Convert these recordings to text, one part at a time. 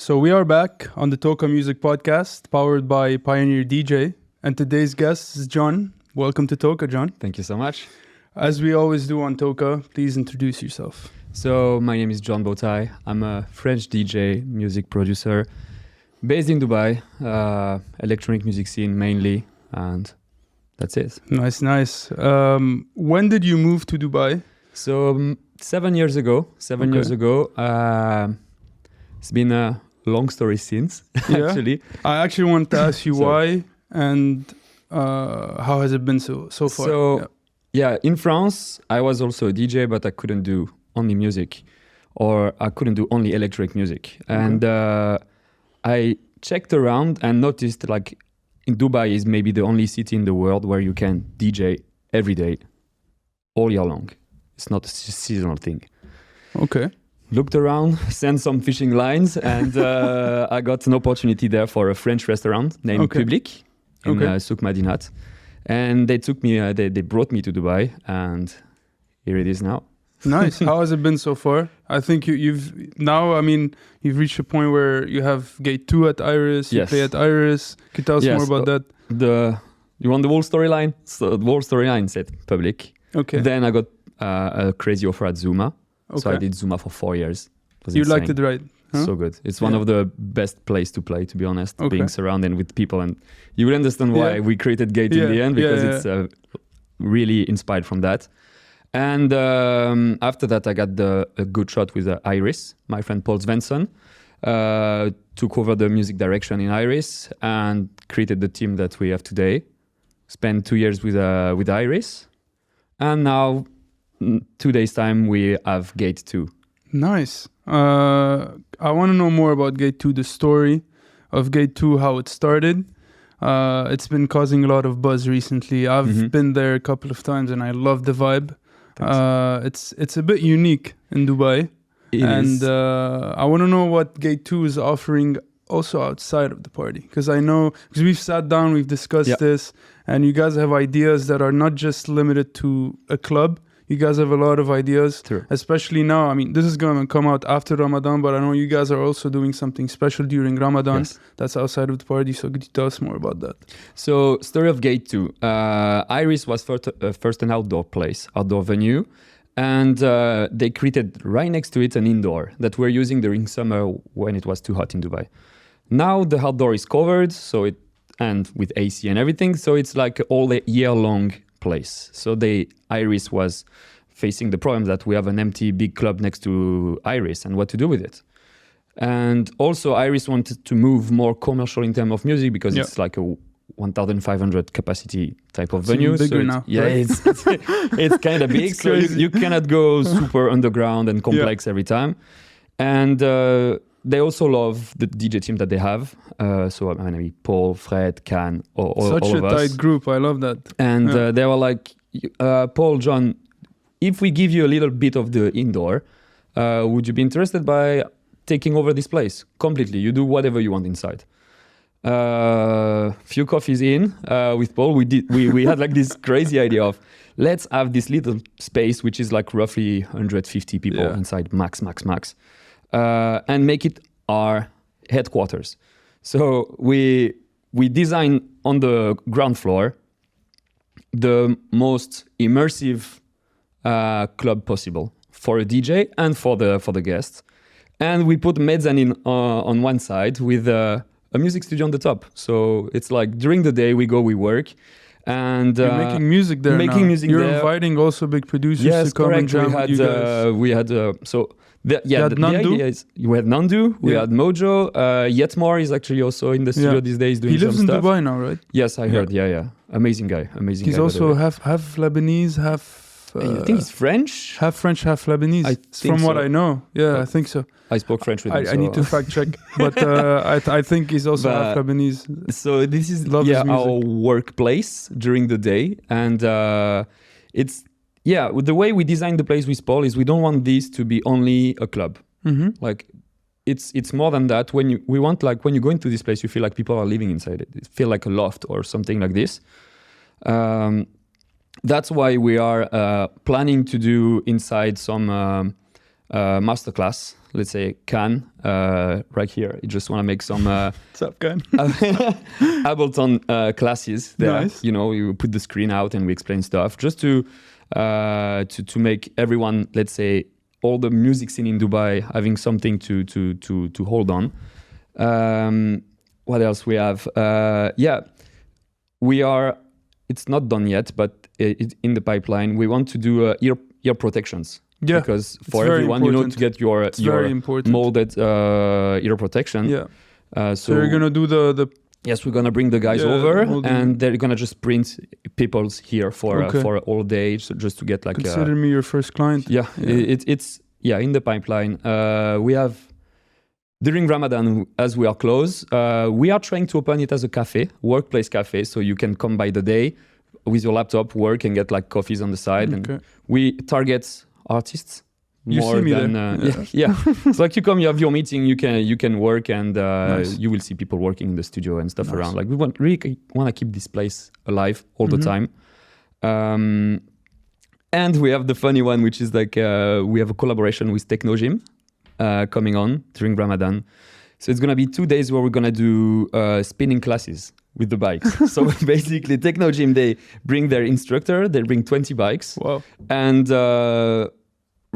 So we are back on the TOKA Music podcast, powered by Pioneer DJ. And today's guest is John. Welcome to TOKA, John. Thank you so much. As we always do on TOKA, please introduce yourself. So my name is John Bowtie. I'm a French DJ, music producer, based in Dubai, electronic music scene mainly, and that's it. Nice. When did you move to Dubai? So 7 years ago. It's been a long story since, actually. I actually want to ask you why and how has it been so far? So, in France, I was also a DJ, but I couldn't do only music, or I couldn't do only electronic music. And I checked around and noticed like in Dubai is maybe the only city in the world where you can DJ every day, all year long. It's not a seasonal thing. Okay. Looked around, sent some fishing lines, and I got an opportunity there for a French restaurant named Public in Souk Madinat. And they took me, they brought me to Dubai, and here it is now. Nice. How has it been so far? I think you've reached a point where you have Gate 2 at Iris, you play at Iris. Can you tell us more about that? You want the whole storyline? So the whole storyline said Public. Okay. Then I got a crazy offer at Zuma. Okay. So I did Zuma for 4 years. You liked it, right? Huh? So good. It's one of the best place to play, to be honest, being surrounded with people. And you will understand why we created Gate in the end, because it's really inspired from that. And after that, I got a good shot with Iris. My friend Paul Svensson took over the music direction in Iris and created the team that we have today. Spent 2 years with Iris. And now, 2 days' time, we have Gate 2. Nice. I want to know more about Gate 2, the story of Gate 2, how it started. It's been causing a lot of buzz recently. I've been there a couple of times and I love the vibe. It's a bit unique in Dubai. It is. I want to know what Gate 2 is offering also outside of the party. Because I know, because we've sat down, we've discussed this, and you guys have ideas that are not just limited to a club. You guys have a lot of ideas, especially now. I mean, this is going to come out after Ramadan, but I know you guys are also doing something special during Ramadan. That's outside of the party. So could you tell us more about that? So, story of Gate 2. Iris was first an outdoor venue. And they created right next to it an indoor that we're using during summer when it was too hot in Dubai. Now the outdoor is covered, and with AC and everything. So it's like all year long place. So Iris was facing the problem that we have an empty big club next to Iris and what to do with it. And also Iris wanted to move more commercial in terms of music because it's like a 1,500 capacity type of venue. It's bigger now. Yeah, it's kind of big. So you cannot go super underground and complex every time. And they also love the DJ team that they have. So I mean, Paul, Fred, Can, all of us. Such a tight group. I love that. And they were like, Paul, John, if we give you a little bit of the indoor, would you be interested by taking over this place completely? You do whatever you want inside. Few coffees in with Paul, we had like this crazy idea of let's have this little space which is like roughly 150 people inside, max, and make it our headquarters. So we design on the ground floor the most immersive club possible for a DJ and for the guests, and we put mezzanine on one side with a music studio on the top. So it's like during the day we work, and you're making music there. You're inviting also big producers to come and jam with you guys. We had the idea is we had Nandu, we had Mojo. Yetmore is actually also in the studio these days doing some stuff. He lives in Dubai now, right? Yes, I heard. Yeah. Amazing guy. He's also half Lebanese, half. I think he's French. Half French, half Lebanese. From what I know. Yeah, I think so. I spoke French with him. I need to fact check, but I think he's also half Lebanese. So this is our workplace during the day, and it's the way we design the place with Paul is we don't want this to be only a club. Like it's more than that. When you go into this place, you feel like people are living inside it. It feel like a loft or something like this. That's why we are planning to do inside some masterclass, let's say Cannes, right here. You just want to make some What's up, Ken? Ableton classes there. Nice. You know, you put the screen out and we explain stuff just to make everyone, let's say, all the music scene in Dubai having something to hold on. What else we have? We are. It's not done yet, but it's in the pipeline. We want to do ear protections. Yeah, because for everyone, important. to get your molded ear protection. Yeah. So you're gonna do the Yes, we're gonna bring the guys over, and they're gonna just print people's here for all day, so just to get like. Consider me your first client. Yeah. It's in the pipeline. We have during Ramadan, as we are close, we are trying to open it as a cafe, workplace cafe, so you can come by the day with your laptop, work, and get like coffees on the side. And we target artists. You more see me than, there. Yeah. It's like you come, you have your meeting, you can work, and Nice. you will see people working in the studio and stuff Nice. around. Like we really want to keep this place alive all the time. And we have the funny one, which is like we have a collaboration with Techno Gym coming on during Ramadan. So it's gonna be 2 days where we're gonna do spinning classes with the bikes. So basically, Techno Gym, they bring their instructor, they bring 20 bikes. Wow. And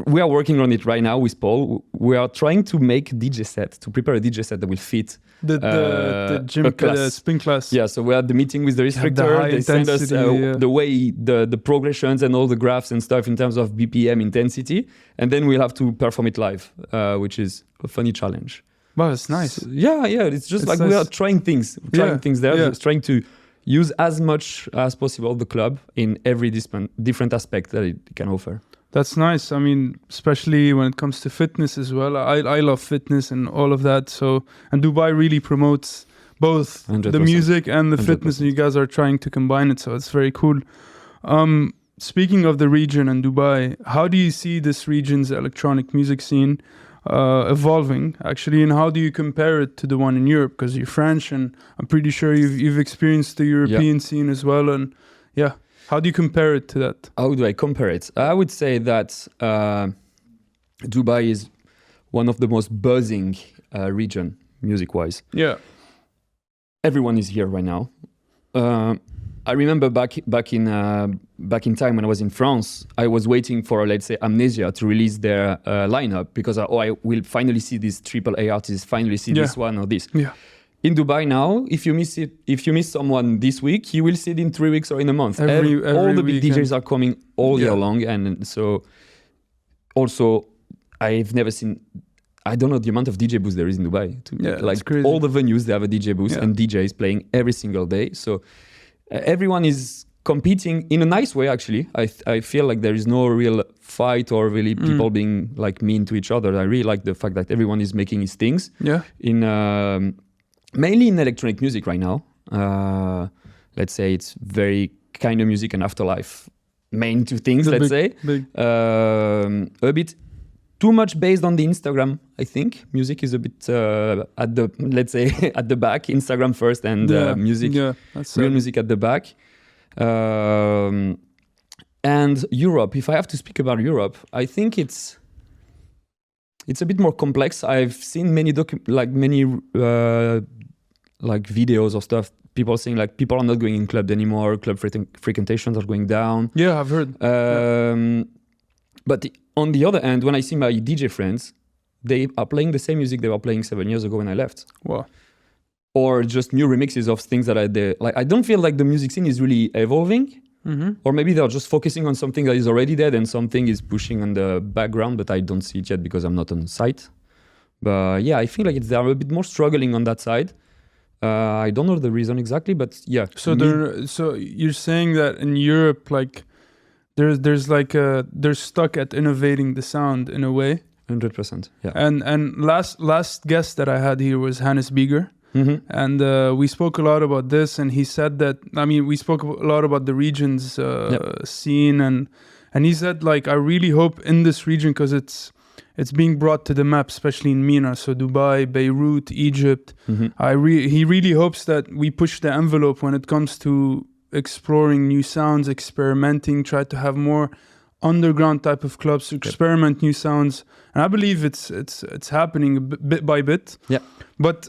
we are working on it right now with Paul. We are trying to make to prepare a DJ set that will fit The gym spin class. Yeah, so we had the meeting with the instructor. They send us the way, the progressions and all the graphs and stuff in terms of BPM intensity. And then we'll have to perform it live, which is a funny challenge. Wow, it's nice. So, yeah. It's just like nice. We are trying things there, just trying to use as much as possible the club in every different aspect that it can offer. That's nice. I mean, especially when it comes to fitness as well. I love fitness and all of that. So, and Dubai really promotes both 100%. the music and the 100%. fitness, and you guys are trying to combine it. So it's very cool. Speaking of the region and Dubai, how do you see this region's electronic music scene evolving, actually, and how do you compare it to the one in Europe? Because you're French, and I'm pretty sure you've experienced the European scene as well. And how do you compare it to that? How do I compare it? I would say that Dubai is one of the most buzzing region, music-wise. Yeah. Everyone is here right now. I remember back in time when I was in France, I was waiting for, let's say, Amnesia to release their lineup because I will finally see this AAA artist, finally see this one or this. Yeah. In Dubai now, if you miss someone this week, you will see it in 3 weeks or in a month. All the big DJs are coming all year long, and so also I've never seen. I don't know the amount of DJ booths there is in Dubai. Like crazy. All the venues, they have a DJ booth and DJs playing every single day. So everyone is competing in a nice way. Actually, I feel like there is no real fight or really people being like mean to each other. I really like the fact that everyone is making his things. Yeah. Mainly in electronic music right now. Let's say it's very Keinemusik and Afterlife, main two things. Let's say a bit too much based on the Instagram. I think music is a bit at the back. Instagram first and music, real music at the back. And Europe. If I have to speak about Europe, I think it's a bit more complex. I've seen many videos or stuff. People saying like people are not going in clubs anymore. Club frequentations are going down. Yeah, I've heard. But on the other hand, when I see my DJ friends, they are playing the same music they were playing 7 years ago when I left. Wow. Or just new remixes of things that I don't feel like the music scene is really evolving. Or maybe they're just focusing on something that is already dead and something is pushing on the background, but I don't see it yet because I'm not on site. But yeah, I feel like they're a bit more struggling on that side. I don't know the reason exactly, but yeah. So you're saying that in Europe, like they're stuck at innovating the sound in a way. 100%. Yeah. And last guest that I had here was Hannes Bieger. And we spoke a lot about this, and he said that, we spoke a lot about the region's scene, and he said, like, I really hope in this region, because it's being brought to the map, especially in MENA, so Dubai, Beirut, Egypt. He really hopes that we push the envelope when it comes to exploring new sounds, experimenting, try to have more underground type of clubs to experiment new sounds, and I believe it's happening bit by bit. Yeah. But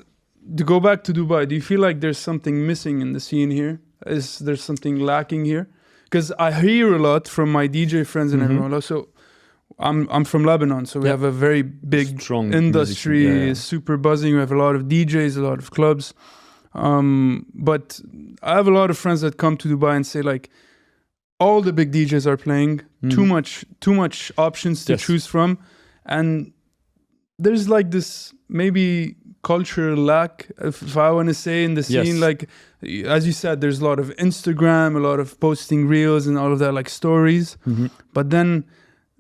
to go back to Dubai, do you feel like there's something missing in the scene here? Is there something lacking here? Because I hear a lot from my DJ friends and everyone else. So I'm from Lebanon, so we have a very big strong industry, super buzzing. We have a lot of DJs, a lot of clubs. But I have a lot of friends that come to Dubai and say like, all the big DJs are playing, too much options to choose from, and there's like this maybe cultural lack, if I want to say, in the scene. Like, as you said, there's a lot of Instagram, a lot of posting reels and all of that, like stories. But then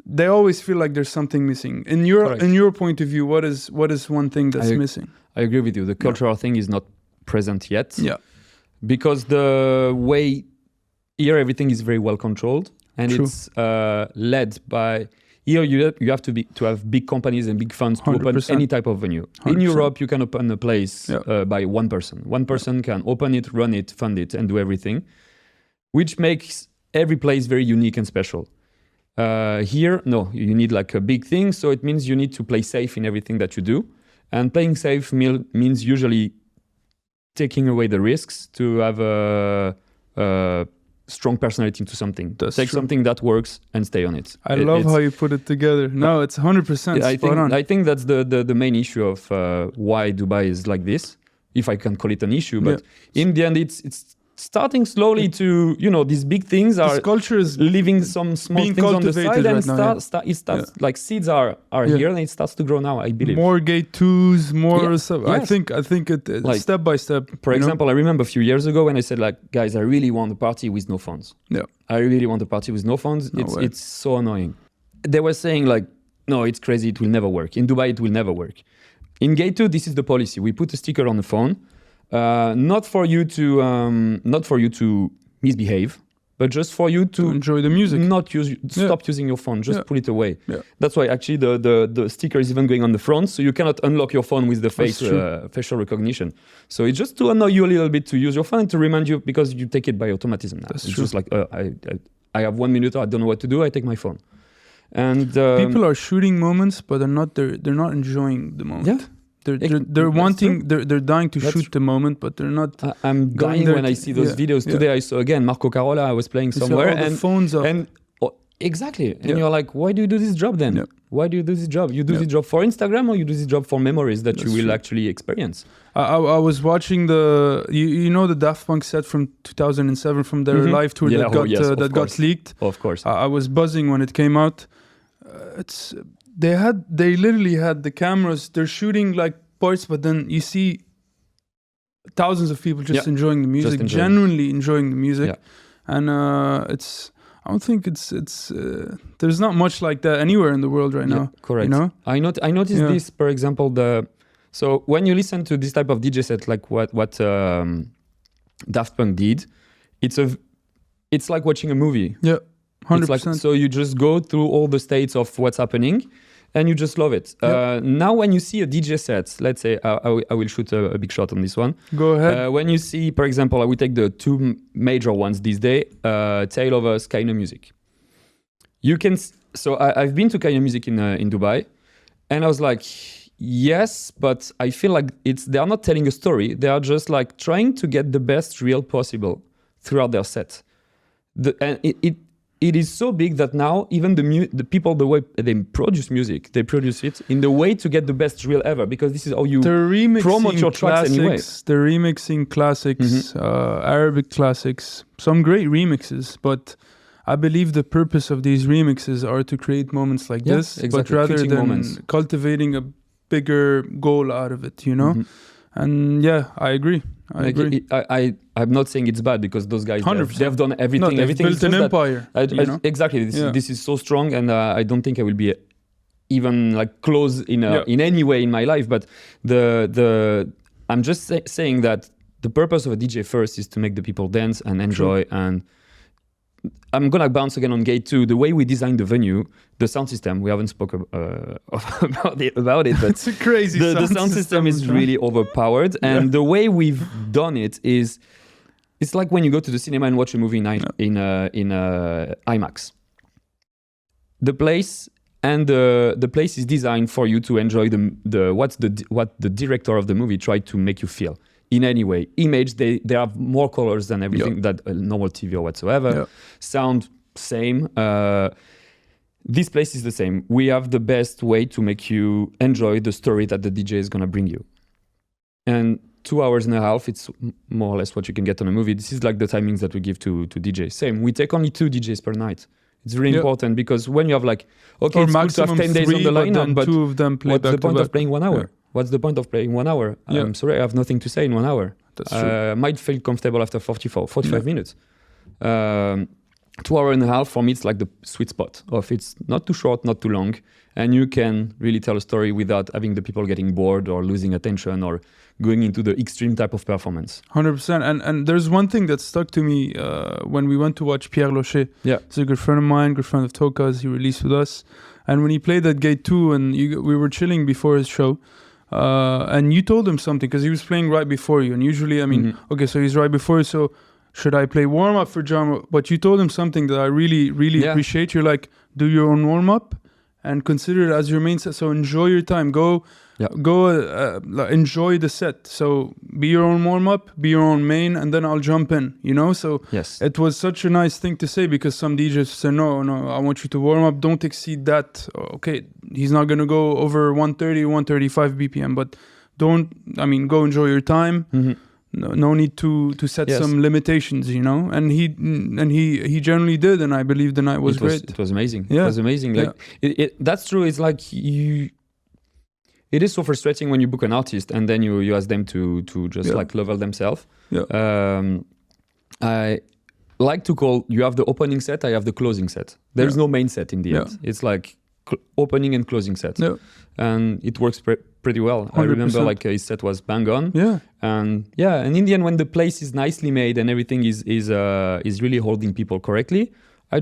they always feel like there's something missing. In your point of view, what is one thing that's missing? I agree with you. The cultural thing is not present yet. Yeah. Because the way here everything is very well controlled, and it's led by. Here you have to have big companies and big funds to 100%. Open any type of venue. 100%. In Europe, you can open a place by one person. One person can open it, run it, fund it, and do everything, which makes every place very unique and special. Here, no, you need like a big thing, so it means you need to play safe in everything that you do. And playing safe means usually taking away the risks to have a strong personality into something. Take something that works and stay on it. I love how you put it together. No, it's 100% spot on. I think that's the main issue of why Dubai is like this, if I can call it an issue. But in the end, it's starting slowly to, these big things are culture is leaving some small things on the side, and it starts like seeds are here, and it starts to grow now, I believe. More gate twos, more stuff. Yes. I think it like, step by step. For example, I remember a few years ago when I said like, guys, I really want a party with no phones. Yeah. I really want a party with no phones. It's so annoying. They were saying like, no, it's crazy, it will never work. In Dubai, it will never work. In gate 2, this is the policy. We put a sticker on the phone. Not for you to misbehave, but just for you to enjoy the music. Stop using your phone. Just put it away. Yeah. That's why actually the sticker is even going on the front, so you cannot unlock your phone with the facial recognition. So it's just to annoy you a little bit to use your phone, to remind you, because you take it by automatism now. It's just like I have 1 minute, I don't know what to do, I take my phone. And people are shooting moments, but they're not enjoying the moment. Yeah. They're wanting, they're dying to shoot the moment, but they're not. I'm dying when I see those videos. Today I saw again Marco Carola. I was playing somewhere and the phones up. And exactly. And you're like, why do you do this job then? Yeah. Why do you do this job? You do this job for Instagram, or you do this job for memories that you will actually experience? I was watching the Daft Punk set from 2007 from their live tour that got leaked. Of course. I was buzzing when it came out. They literally had the cameras, they're shooting like parts, but then you see thousands of people just enjoying the music, genuinely enjoying the music. Yeah. And I don't think it's there's not much like that anywhere in the world right now. Correct. I noticed this, for example, so when you listen to this type of DJ set, like what Daft Punk did, it's like watching a movie. Yeah. 100%. So you just go through all the states of what's happening, and you just love it. Now, when you see a DJ set, let's say I will shoot a big shot on this one. Go ahead. When you see, for example, I will take the two major ones these days, Tale of Us, Keinemusik. You can. So I've been to Keinemusik in Dubai, and I was like, yes, but I feel like they are not telling a story. They are just like trying to get the best reel possible throughout their set. And it is so big that now even the people, the way they produce music, they produce it in the way to get the best reel ever, because this is how you promote your tracks anyway. They're remixing classics, Arabic classics, some great remixes, but I believe the purpose of these remixes are to create moments like this, but rather than cultivating a bigger goal out of it, And I agree. I'm not saying it's bad, because those guys they've done everything. They've built an empire. Exactly. This is so strong, and I don't think I will be even like close in any way in my life. But I'm just saying that the purpose of a DJ first is to make the people dance and enjoy. And I'm gonna bounce again on Gate 2. The way we designed the venue, the sound system, we haven't spoken about it, but it's a crazy. The sound system is really overpowered, and the way we've done it is, it's like when you go to the cinema and watch a movie in IMAX. the place. And the place is designed for you to enjoy what the director of the movie tried to make you feel in any way. Image, they have more colors than everything that a normal TV or whatsoever. Sound, same. This place is the same. We have the best way to make you enjoy the story that the DJ is gonna bring you. And 2 hours and a half, it's more or less what you can get on a movie. This is like the timings that we give to DJs. Same, we take only 2 DJs per night. It's really important because when you have like, okay, it's cool to have 10 days on the lineup, but 2 of them play what's the point back. of playing 1 hour? What's the point of playing 1 hour? I'm sorry, I have nothing to say in 1 hour. That's true. I might feel comfortable after 45 minutes. 2 hours and a half, for me, it's like the sweet spot of it's not too short, not too long, and you can really tell a story without having the people getting bored or losing attention or going into the extreme type of performance. 100%. And there's one thing that stuck to me when we went to watch Pierre Locher. Yeah. He's a good friend of mine, good friend of Toka's. He released with us. And when he played at Gate 2 and we were chilling before his show, and you told him something because he was playing right before you. And usually, I mean, okay, so he's right before you, so should I play warm-up for John? But you told him something that I really, really appreciate. You're like, do your own warm-up and consider it as your main set. So enjoy your time. Go enjoy the set. So be your own warm-up, be your own main, and then I'll jump in, you know? So it was such a nice thing to say because some DJs say, no, I want you to warm up. Don't exceed that. Okay, he's not going to go over 130, 135 BPM, but go enjoy your time. No need to set some limitations, you know. And he generally did, and I believe the night was great. It was amazing. Yeah. It was amazing. Like that's true. It's like it is so frustrating when you book an artist and then you ask them to just like level themselves. I like to call you have the opening set, I have the closing set. There's no main set in the end. It's like opening and closing set, and it works pretty well. 100%. I remember like his set was bang on. And in the end, when the place is nicely made and everything is really holding people correctly, I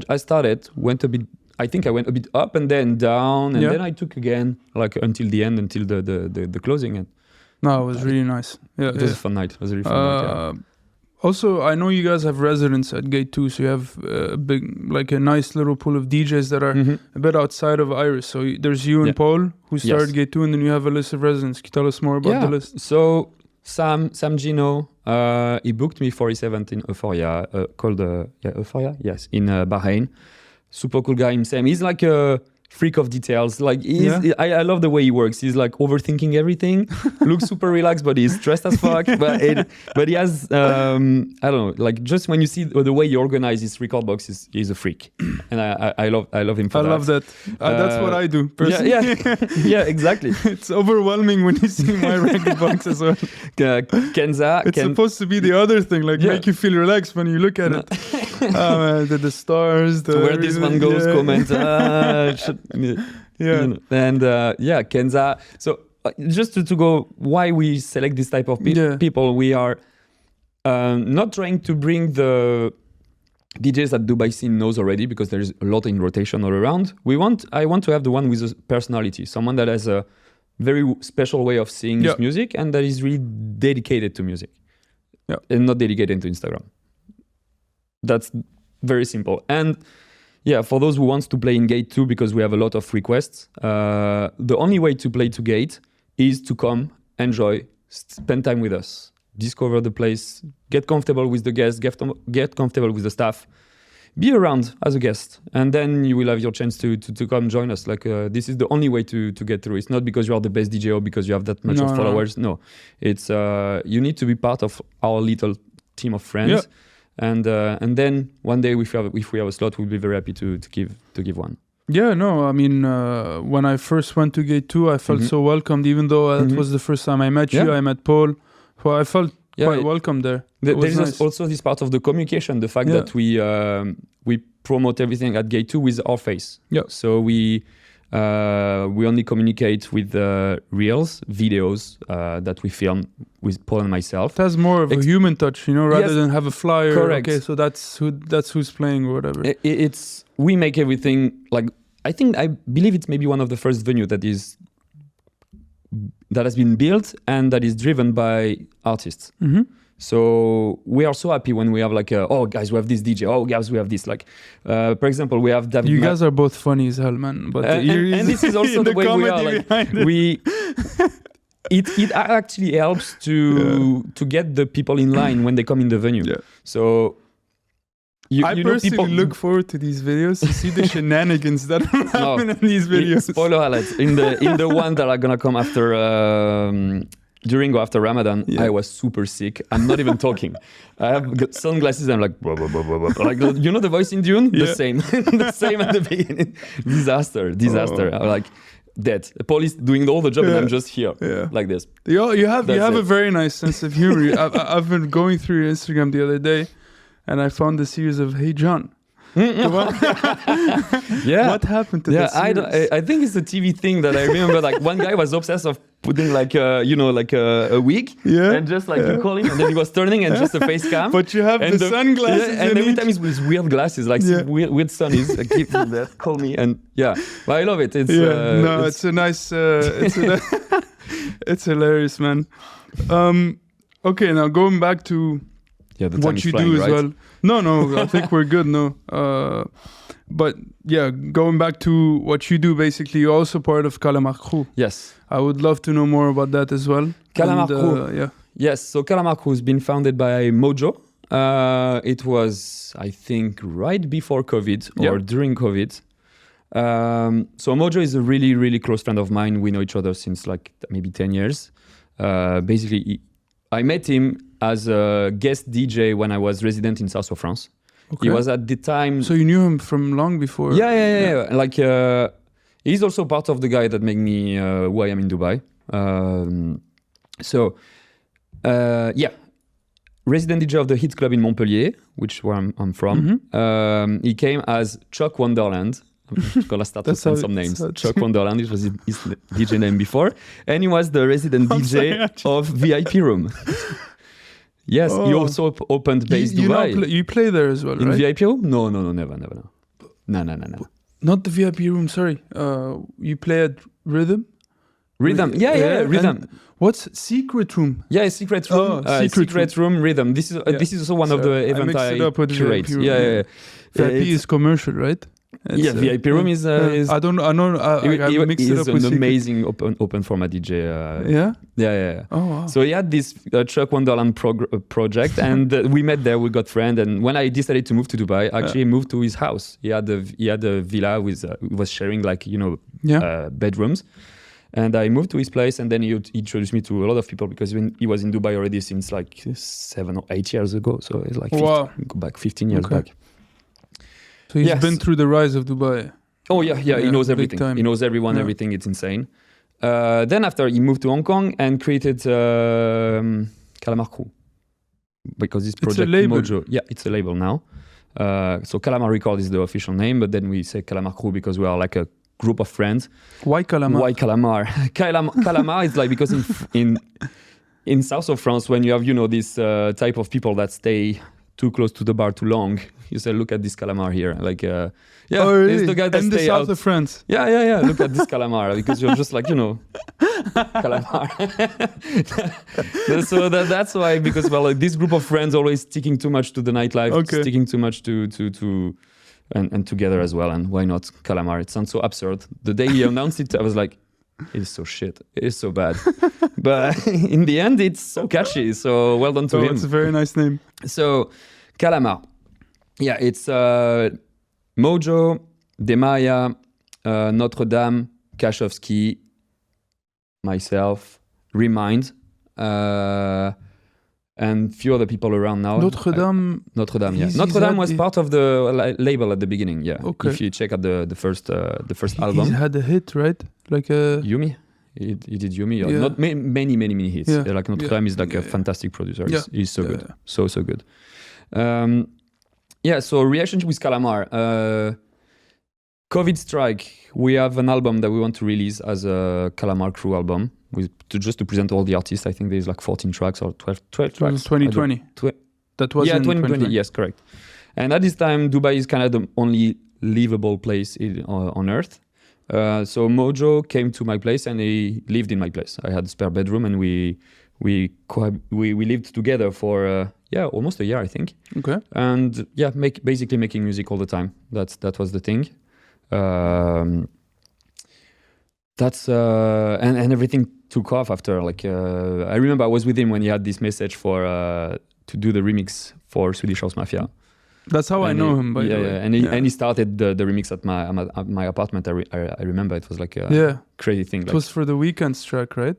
went a bit. I think I went a bit up and then down, and then I took again like until the end, until the closing. And no, it was really nice. It was a fun night. It was a really fun night. Also, I know you guys have residents at Gate 2, so you have a nice little pool of DJs that are a bit outside of Iris. So there's you and Paul, who started Gate 2, and then you have a list of residents. Can you tell us more about the list? So Sam Gino, he booked me for his event in Euphoria, called Euphoria? Yes, in Bahrain. Super cool guy himself. He's like a freak of details. Like I love the way he works. He's like overthinking everything. Looks super relaxed, but he's stressed as fuck. But he has I don't know. Like just when you see the way he organizes his record box, he's a freak, and I love him for that. I love that. That's what I do personally. Yeah, exactly. It's overwhelming when you see my record box as well. Kenza. It's supposed to be the other thing, like make you feel relaxed when you look at it. The stars, where this one goes, comment. And Kenza. So just to go, why we select this type of people, we are not trying to bring the DJs that Dubai scene knows already, because there's a lot in rotation all around. I want to have the one with a personality, someone that has a very special way of seeing his music and that is really dedicated to music, and not dedicated to Instagram. That's very simple. And for those who wants to play in Gate 2, because we have a lot of requests, the only way to play to Gate is to come, enjoy, spend time with us, discover the place, get comfortable with the guests, get comfortable with the staff, be around as a guest, and then you will have your chance to come join us. Like this is the only way to get through. It's not because you are the best DJ or because you have that much of followers. No, it's you need to be part of our little team of friends. And then one day, if we have a slot, we'll be very happy to give one. Yeah, no, I mean, when I first went to Gate 2, I felt so welcomed, even though it was the first time I met you, I met Paul. So I felt quite welcome there. There is also this part of the communication, the fact that we promote everything at Gate 2 with our face. So we only communicate with reels, videos that we film with Paul and myself. It has more of a human touch, you know, rather than have a flyer. Correct. Okay, so that's who's playing or whatever. We make everything like, I believe it's maybe one of the first venue that has been built and that is driven by artists. So we are so happy when we have like, oh guys, we have this DJ. Oh guys, we have this. Like, for example, we have David. You guys are both funny as hell, man. But and this is also the way we are. Like, it actually helps to get the people in line when they come in the venue. Yeah. So. I personally look forward to these videos to see the shenanigans that happen in these videos. Spoiler alert! In the one that are gonna come after during or after Ramadan, I was super sick. I'm not even talking. I have sunglasses. I'm like, blah, blah, blah, blah, blah. Like the voice in Dune, the same, the same at the beginning. Disaster. I'm like dead. The police doing all the job, and I'm just here like this. You have a very nice sense of humor. I've been going through your Instagram the other day. And I found the series of Hey John. What happened to this series? I think it's a TV thing that I remember. Like one guy was obsessed of putting like a wig and just like you call him, and then he was turning and just a face cam. But you have the sunglasses. And every time he's with weird glasses, like weird sun is like, give me that, call me, and but I love it. It's it's a nice. It's hilarious, man. Okay, now going back to. What you do as well. No, I think we're good. No, but going back to what you do, basically, you're also part of Calamar Crew. Yes, I would love to know more about that as well. Calamar Crew. Yes. So Calamar Crew has been founded by Mojo. It was, I think, right before COVID or during COVID. So Mojo is a really, really close friend of mine. We know each other since like maybe 10 years. Basically, I met him as a guest DJ when I was resident in south of France. Okay. He was at the time... So you knew him from long before? Yeah. Like, he's also part of the guy that made me who I am in Dubai. Resident DJ of the Hit Club in Montpellier, which where I'm from. Mm-hmm. He came as Chuck Wonderland. I'm gonna start to send some names. Chuck Wonderland, it was his DJ name before. And he was the resident DJ of VIP Room. Yes, he also opened Base Dubai. You play there as well, in right? VIP Room? No, never. No. Not the VIP Room, sorry. You play at Rhythm? Rhythm, yeah, Rhythm. What's Secret Room? Yeah, Secret Room. Secret room Rhythm. This is also one of the events I curate. Yeah. VIP is commercial, right? VIP Room is. I mixed it up with an amazing open format DJ. Yeah. Oh wow. So he had this Chuck Wonderland project, and we met there. We got friends, and when I decided to move to Dubai, I actually moved to his house. He had a villa with was sharing like bedrooms. And I moved to his place, and then he introduced me to a lot of people because he was in Dubai already since like 7 or 8 years ago. So it's like 15 years back. So he's been through the rise of Dubai. Oh yeah. He knows everything. He knows everyone, everything. It's insane. Then after he moved to Hong Kong and created Calamar Crew because this project Mojo. Yeah, it's a label now. So Calamar Record is the official name, but then we say Calamar Crew because we are like a group of friends. Why Calamar? Calamar is like because in south of France, when you have this type of people that stay too close to the bar too long, you say, look at this Calamar here. Like, really? It's the guy that stays out. In the south of France. Yeah. Look at this Calamar because you're just like, Calamar. So that's why, because this group of friends always sticking too much to the nightlife, sticking too much to and together as well. And why not Calamar? It sounds so absurd. The day he announced it, I was like, it is so shit. It is so bad. But in the end, it's so catchy. So well done to him. It's a very nice name. So Calamar. Yeah, it's Mojo, Demaya, Notre Dame, Kashowski, myself, Remind, and few other people around now. Notre Dame, yeah. Notre Dame was part of the label at the beginning, yeah. Okay. If you check out the first album. He had a hit, right? Like a... Yumi? He did Yumi. Yeah. Not many hits. Yeah. Like Notre Dame is like a fantastic producer. Yeah. He's so good. So good. So relationship with Calamar. COVID strike. We have an album that we want to release as a Calamar Crew album. Just to present all the artists. I think there's like 14 tracks or 12 tracks. 2020. That was in 2020. Yes, correct. And at this time, Dubai is kind of the only livable place on earth. So Mojo came to my place and he lived in my place. I had a spare bedroom and we we lived together for almost a year, I think. Okay. And basically making music all the time. That was the thing. And everything took off after. Like I remember I was with him when he had this message for to do the remix for Swedish House Mafia. That's how I know him, by the way. And he started the remix at my apartment. I remember it was like a crazy thing. It was for the Weeknd's track, right?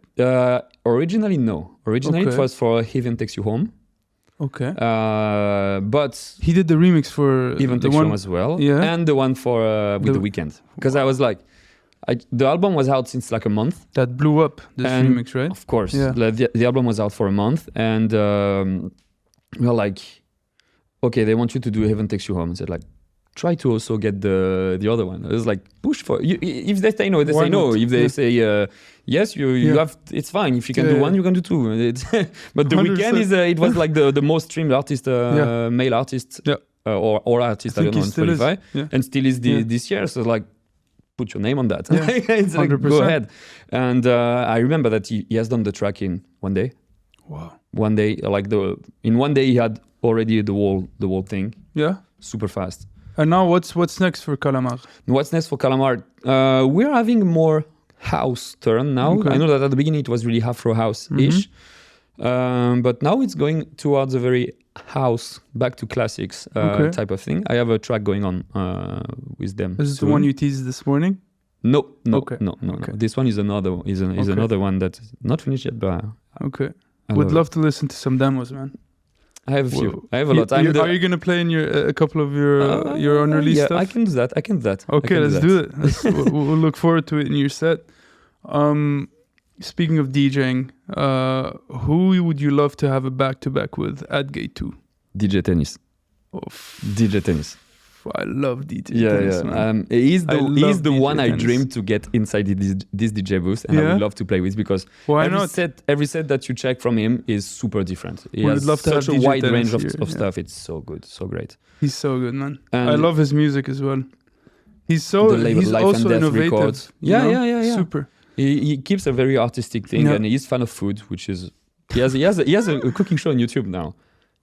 Originally, no. Originally, it was for Heaven Takes You Home. Okay. But he did the remix for Heaven Takes You Home as well. Yeah. And the one for with the Weeknd. Because I was like, the album was out since like a month. That blew up, this remix, right? Of course. Yeah. The album was out for a month. And we were like, okay, they want you to do Heaven Takes You Home. I said, like, try to also get the other one. It was like, push for you. If they say no, they say no. If they say yes, you have. It's fine. If you can do one, you can do two. But the 100%. Weeknd it was like the most streamed artist, male artist, or artist. I don't know on Spotify, and still is this year. So like, put your name on that. It's like, go ahead. And I remember that he has done the track in one day. Wow. One day, like in one day he had already the whole thing. Yeah. Super fast. And now what's next for Calamar? What's next for Calamar? We're having more house turn now. Okay. I know that at the beginning it was really Afro house-ish. But now it's going towards a very house, back to classics type of thing. I have a track going on with them. Is it the one you teased this morning? No. Okay. No. This one is another one that's not finished yet, but okay. Would love to listen to some demos, man. I have a few. I have a lot. Are you gonna play in a couple of your unreleased stuff? I can do that. Okay, let's do it. We'll look forward to it in your set. Speaking of DJing, who would you love to have a back-to-back with at Gate 2? DJ Tennis. DJ Tennis. I love DJ Tennis, man. He's the one I dreamed to get inside this DJ booth, and I would love to play with, because every set that you check from him is super different. He has such a wide range of stuff. It's so good, so great. He's so good, man. And I love his music as well. He's also innovative. Records. Yeah. Super. He keeps a very artistic thing, and he's fan of food, which is he has a cooking show on YouTube now.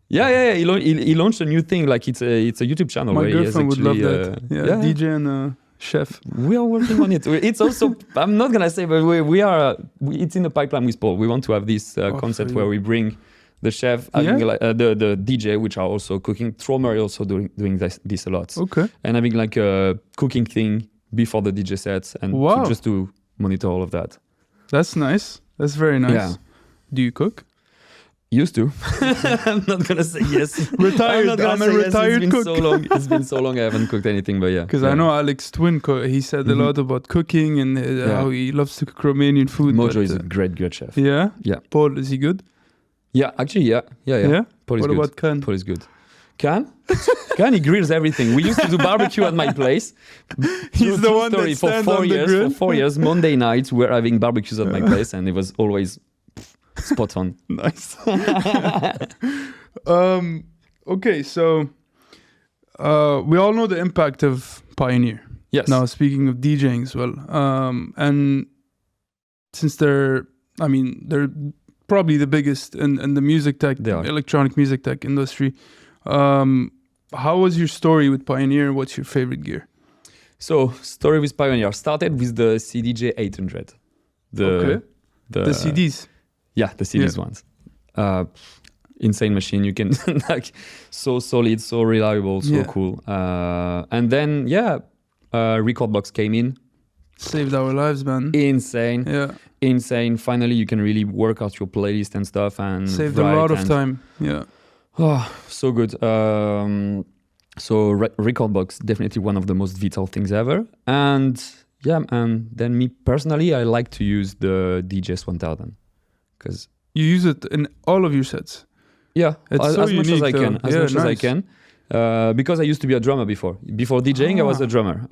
Yeah. He launched a new thing, like it's a YouTube channel. My where girlfriend would love that. DJ and chef. We are working on it. It's also, I'm not gonna say, but it's in the pipeline with Paul. We want to have this concept where we bring the chef, having the DJ, which are also cooking. Tromer is also doing this a lot. Okay. And having like a cooking thing before the DJ sets, and just to monitor all of that. That's nice. That's very nice. Yeah. Do you cook? Used to. I'm not gonna say yes. Retired. I'm a retired cook. It's been so long I haven't cooked anything, but yeah. Because I know Alex Twin, he said a lot about cooking and how he loves to cook Romanian food. Mojo is a great chef. Yeah? Yeah. Paul, is he good? Yeah, actually, yeah. Paul is what good. About Can? Paul is good. Can, he grills everything. We used to do barbecue at my place. He's the one that stands on the grill. For 4 years, Monday nights, we're having barbecues at my place, and it was always spot on. Nice. Okay, so we all know the impact of Pioneer. Yes. Now, speaking of DJing as well, and since they're probably the biggest in the music tech, electronic music tech industry. How was your story with Pioneer? What's your favorite gear? So, story with Pioneer started with the CDJ 800. The CDs. Yeah, the CDs ones. Insane machine. You can like so solid, so reliable, so cool. And then record box came in. Saved our lives, man. Insane. Yeah. Insane. Finally, you can really work out your playlist and stuff, and saved a lot of time. Yeah. Oh, so good. So record box, definitely one of the most vital things ever. And then me personally, I like to use the DJs 1000 because you use it in all of your sets. Yeah, it's so as much as I can. As much as I can. Because I used to be a drummer before. Before DJing, I was a drummer,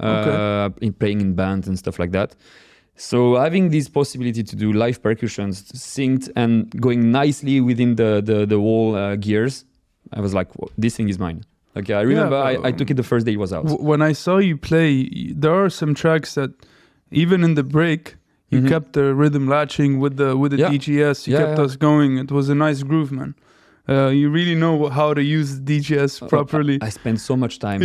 playing in bands and stuff like that. So having this possibility to do live percussions, synced and going nicely within the whole gears, I was like, this thing is mine. Okay, I remember I took it the first day it was out. When I saw you play, there are some tracks that even in the break, You kept the rhythm latching with the DGS. You kept us going. It was a nice groove, man. You really know how to use DGS properly. I spent so much time.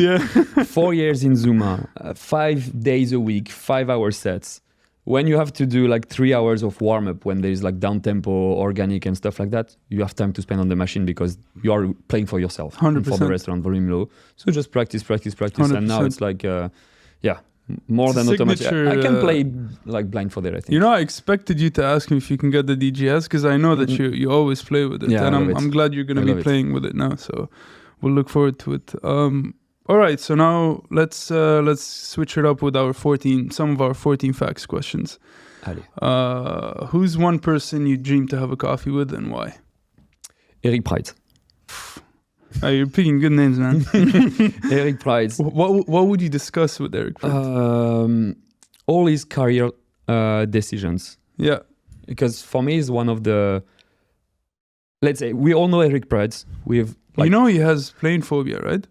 4 years in Zuma, 5 days a week, 5-hour sets. When you have to do like 3 hours of warm-up, when there's like down-tempo, organic and stuff like that, you have time to spend on the machine because you are playing for yourself. 100%. And for the restaurant, volume low. So just practice. 100%. And now it's like, more than automatic. I can play like blindfolded, I think. You know, I expected you to ask me if you can get the DGS because I know that you always play with it. Yeah, and I'm glad you're going to be playing with it now. So we'll look forward to it. All right, so now let's switch it up with some of our 14 facts questions. Who's one person you dream to have a coffee with and why? Eric Prydz. You're picking good names, man. Eric Prydz. What would you discuss with Eric Prydz? All his career decisions. Yeah. Because for me, he's one of the... Let's say, we all know Eric Prydz. You know he has plane phobia, right?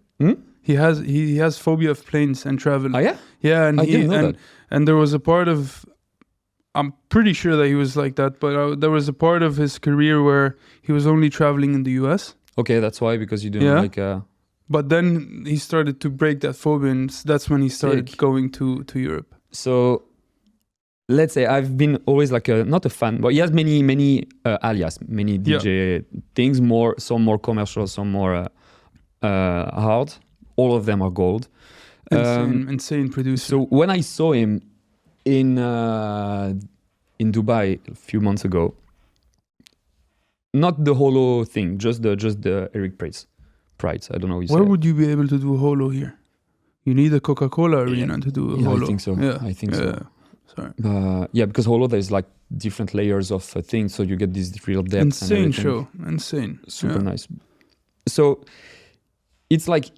He has phobia of planes and travel. Oh, yeah? Yeah, and I didn't know that. And there was a part of... I'm pretty sure that he was like that, but there was a part of his career where he was only traveling in the US. Okay, that's why, because you didn't like... But then he started to break that phobia, and that's when he started going to Europe. So, let's say I've been always like not a fan, but he has many alias, many DJ things, some more commercial, some more hard. All of them are gold. Insane producer. So when I saw him in Dubai a few months ago, not the holo thing, just the Eric Prydz. I don't know. Where would you be able to do holo here? You need a Coca-Cola arena to do holo. I think so. Yeah. I think so. Sorry. Because holo there's like different layers of things, so you get this real depth. Insane show. Insane. Super nice. So it's like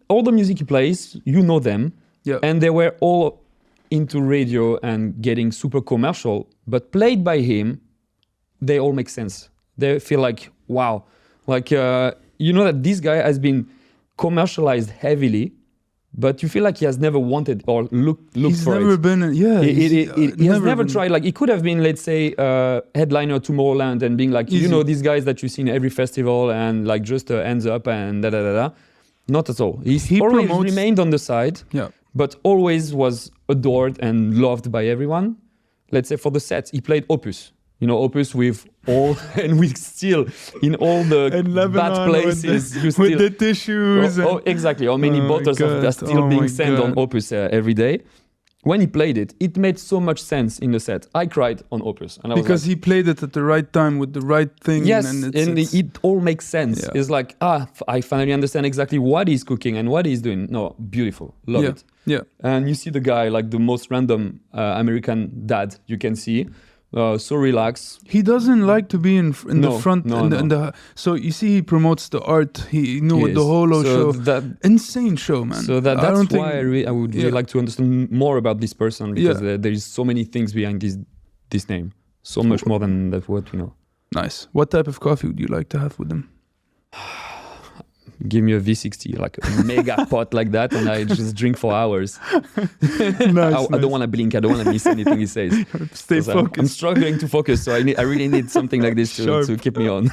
all the music he plays, you know them, and they were all into radio and getting super commercial, but played by him, they all make sense. They feel like, wow, like you know that this guy has been commercialized heavily, but you feel like he has never wanted or looked for it. He's never been, he has never tried. Like, he could have been, let's say, headliner Tomorrowland and being like, you know, these guys that you see in every festival and like just ends up and da-da-da-da. Not at all. He always remained on the side, but always was adored and loved by everyone. Let's say for the sets, he played Opus. You know, Opus with all, and we still, in all the bad places, with the tissues. Exactly. How many bottles are still being sent on Opus every day. When he played it, it made so much sense in the set. I cried on Opus. And because he played it at the right time with the right thing. Yes, and it all makes sense. Yeah. It's like, I finally understand exactly what he's cooking and what he's doing. No, beautiful. Love it. Yeah. And you see the guy, like the most random American dad you can see. So relaxed. He doesn't like to be in the front. So you see, he promotes the art. He with the holo show. Insane show, man. So that's why I would really like to understand more about this person, because there is so many things behind this name. So much more than what we know. Nice. What type of coffee would you like to have with him? Give me a V60, like a mega pot like that, and I just drink for hours. Nice. I don't want to blink. I don't want to miss anything he says. Stay focused. I'm struggling to focus, so I really need something like this to keep me on.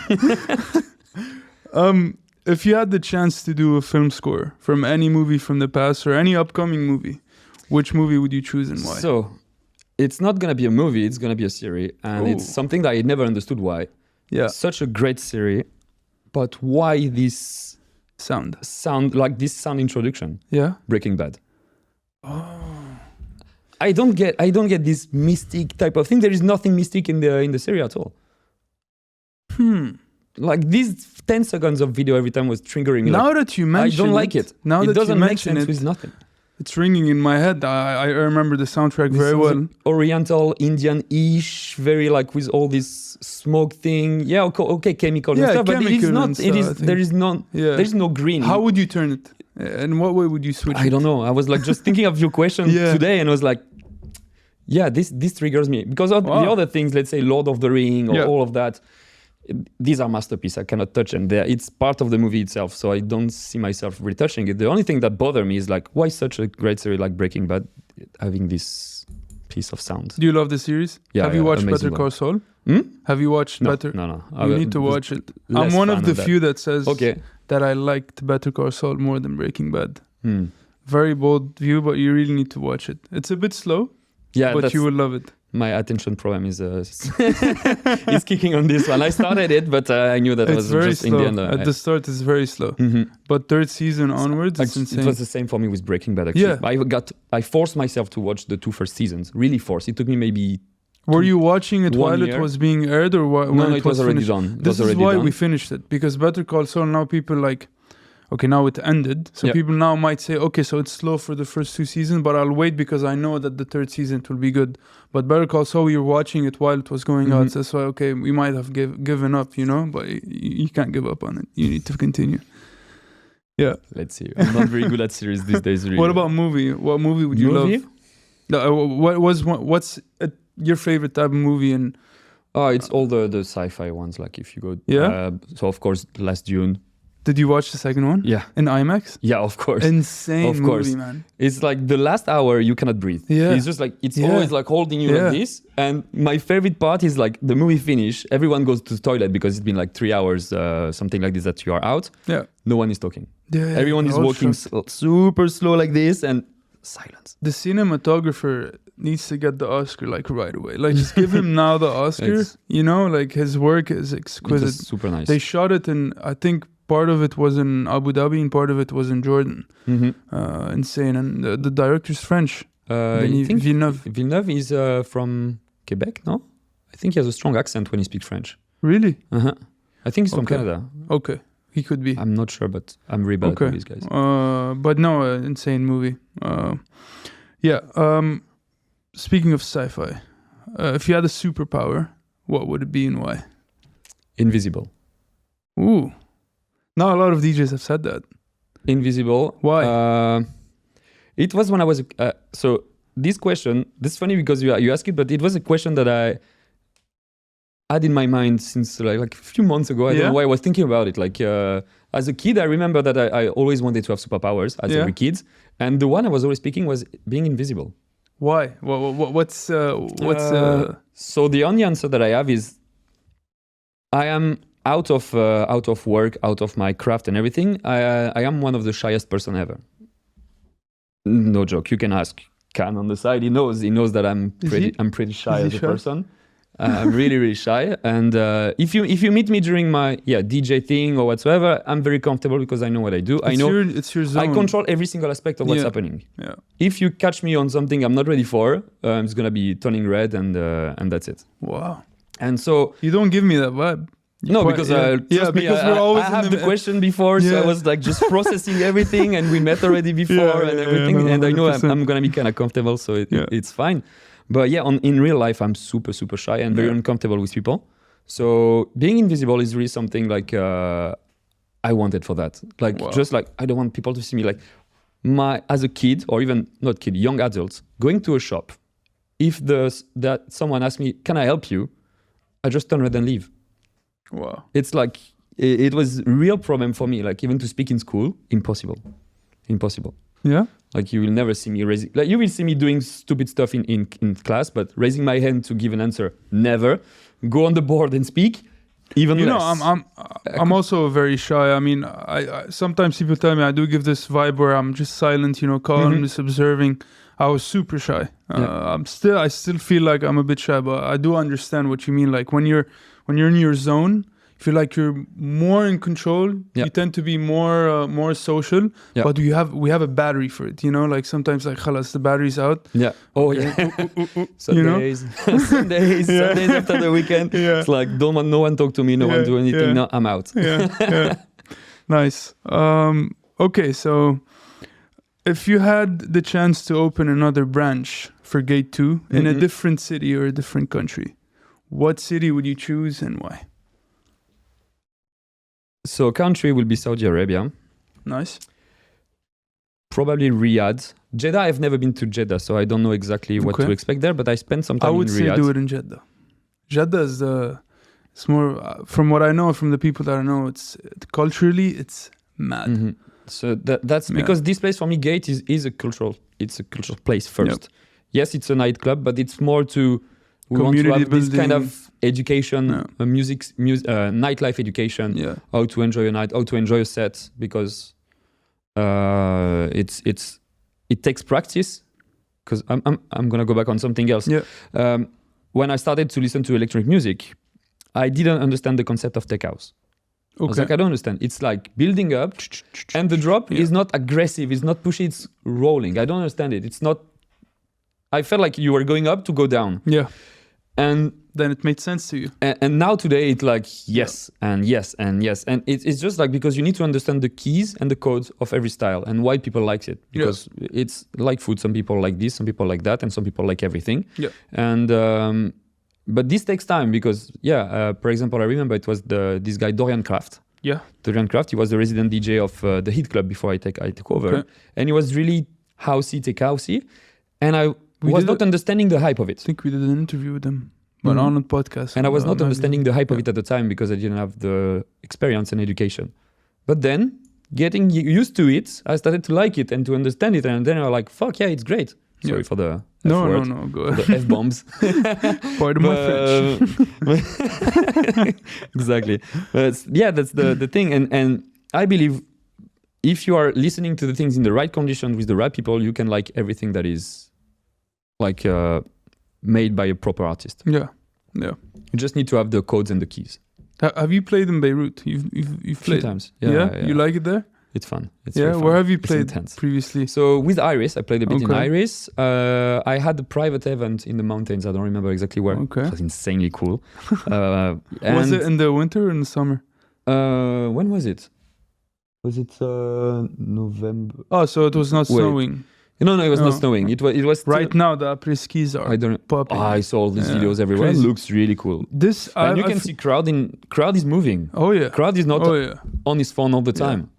If you had the chance to do a film score from any movie from the past or any upcoming movie, which movie would you choose and why? So, it's not going to be a movie, it's going to be a series. And it's something that I never understood why. Yeah. Such a great series, but why this sound like this sound introduction? Yeah. Breaking Bad. I don't get this mystic type of thing. There is nothing mystic in the series at all. Like these 10 seconds of video every time was triggering me. Now that you mention I don't like it. Now it that doesn't you make sense with nothing. It's ringing in my head. I remember the soundtrack very well. Oriental, Indian-ish, very like with all this smoke thing. Yeah, okay, chemicals and stuff, but it is not. There is no green. How would you turn it? In what way would you switch it? I don't know. I was like just thinking of your question today, and I was like, this triggers me because of the other things. Let's say Lord of the Ring or all of that. These are masterpieces. I cannot touch them. It's part of the movie itself, so I don't see myself retouching it. The only thing that bothers me is like, why such a great series like Breaking Bad having this piece of sound. Do you love the series? Yeah. Have you watched amazing Better Call Saul? Hmm? Have you watched Better? No. You need to watch it. I'm one of the few that says that I liked Better Call Saul more than Breaking Bad. Very bold view, but you really need to watch it. It's a bit slow, but you will love it. My attention problem is kicking on this one. I started it, but I knew that was just slow. in the end. At the start, it's very slow. But third season onwards, it's insane. It was the same for me with Breaking Bad, actually. Yeah. I forced myself to watch the 2 first seasons. Really forced. It took me maybe... Were you watching it while it was being aired, or when it was already done. This is why we finished it, because Better Call Saul, now people like... Okay, now it ended. So people now might say, okay, so it's slow for the first 2 seasons, but I'll wait because I know that the third season will be good. But Better Call Saul, you're watching it while it was going out. So that's why, okay, we might have given up, but you can't give up on it. You need to continue. Yeah. Let's see. I'm not very good at series these days. Really. What about movie? What movie would you love? What's your favorite type of movie? And it's all the sci-fi ones. Like if you go... so of course, Last Dune. Did you watch the second one? Yeah. In IMAX? Yeah, of course. Insane movie, man. It's like the last hour you cannot breathe. Yeah. It's just like, it's always like holding you like this. And my favorite part is like the movie finish, everyone goes to the toilet because it's been like 3 hours, something like this, that you are out. Yeah. No one is talking. Yeah. Everyone is walking super slow like this and silence. The cinematographer needs to get the Oscar like right away. Like just give him now the Oscar. Like his work is exquisite. It's super nice. They shot it in, I think, part of it was in Abu Dhabi and part of it was in Jordan. Insane. And the director's French. I think Villeneuve. Villeneuve is from Quebec, no? I think he has a strong accent when he speaks French. Really? I think he's from Canada. Okay. He could be. I'm not sure, but I'm really bad at these guys. But no, insane movie. Speaking of sci-fi, if you had a superpower, what would it be and why? Invisible. Ooh. Now a lot of DJs have said that. Invisible. Why? It was when I was... so this question, this is funny because you asked it, but it was a question that I had in my mind since like a few months ago. I don't know why I was thinking about it. Like as a kid, I remember that I always wanted to have superpowers as every kid. And the one I was always picking was being invisible. Why? What's So the only answer that I have is I am out of work, out of my craft and everything. I am one of the shyest person ever. No joke. You can ask Can on the side. He knows that I'm pretty shy as a person. I'm really, really shy. And if you meet me during my DJ thing or whatsoever, I'm very comfortable because I know what I do. It's your zone. I control every single aspect of what's happening. Yeah. If you catch me on something I'm not ready for, it's gonna be turning red, and that's it. Wow. And so you don't give me that vibe. Because we're always I have the question before, so I was like just processing everything, and we met already before and everything, and I know I'm gonna be kind of comfortable, so it's fine. But in real life, I'm super, super shy and very uncomfortable with people. So being invisible is really something like I wanted for that. Like just like I don't want people to see me like as a kid, or even not kid, young adults going to a shop. If that someone asks me, "Can I help you?" I just turn red and leave. Wow. It's like it was a real problem for me. Like even to speak in school, impossible. Yeah. Like you will never see me raising. Like you will see me doing stupid stuff in class, but raising my hand to give an answer, never. Go on the board and speak, even less. I'm also very shy. I mean, I sometimes people tell me I do give this vibe where I'm just silent, calm, just observing. I was super shy. I still feel like I'm a bit shy, but I do understand what you mean. Like when you're in your zone, you feel like you're more in control. You tend to be more social. But we have a battery for it. Like sometimes like khalas, the battery's out. Yeah. Oh yeah. Sundays after the weekend. Yeah. It's like no one talk to me. No one do anything. Yeah. No, I'm out. Yeah. Nice. Okay, so if you had the chance to open another branch for Gate 2 in a different city or a different country, what city would you choose and why? So country will be Saudi Arabia. Nice. Probably Riyadh. Jeddah, I've never been to Jeddah, so I don't know exactly what to expect there, but I spent some time in Riyadh. I would say do it in Jeddah. Jeddah is it's more, from what I know, from the people that I know, it's culturally, it's mad. So that's because this place for me, Gate, is a cultural place first. yes, it's a nightclub, but it's more to we want to have this kind of education, nightlife education, how to enjoy a night, how to enjoy a set, because it takes practice. Because I'm gonna go back on something else. When I started to listen to electronic music, I didn't understand the concept of tech house. I was like, I don't understand. It's like building up, and the drop is not aggressive. It's not pushy. It's rolling. I don't understand it. It's not. I felt like you were going up to go down. Yeah. And then it made sense to you. And now today it's like yes and yes and yes. And it's just like because you need to understand the keys and the codes of every style and why people like it. Because it's like food. Some people like this, some people like that, and some people like everything. Yeah. And but this takes time because for example, I remember it was this guy Dorian Kraft. Yeah. Dorian Kraft. He was the resident DJ of the Hit Club before I took over, and he was really housey, tech housey, and I was not understanding the hype of it. I think we did an interview with him, but on a podcast. And I was not understanding the hype of it at the time because I didn't have the experience and education. But then, getting used to it, I started to like it and to understand it. And then I was like, fuck yeah, it's great. Sorry for the F word. No, go ahead. The F-bombs. Pardon my French. Exactly. But that's the thing. And I believe if you are listening to the things in the right condition with the right people, you can like everything that is like made by a proper artist. Yeah. You just need to have the codes and the keys. Have you played in Beirut? You've played? A few times. Yeah. You like it there? It's fun. It's fun. Where have you played previously? So with Iris, I played a bit in Iris. I had a private event in the mountains. I don't remember exactly where. Okay. It was insanely cool. Was it in the winter or in the summer? When was it? Was it November? Oh, so it was not snowing. No, it was not snowing. It was still... Right now the après skis are popping. I saw all these videos everywhere. Crazy. It looks really cool. And you can see crowd is moving. Oh yeah. Crowd is not on his phone all the time.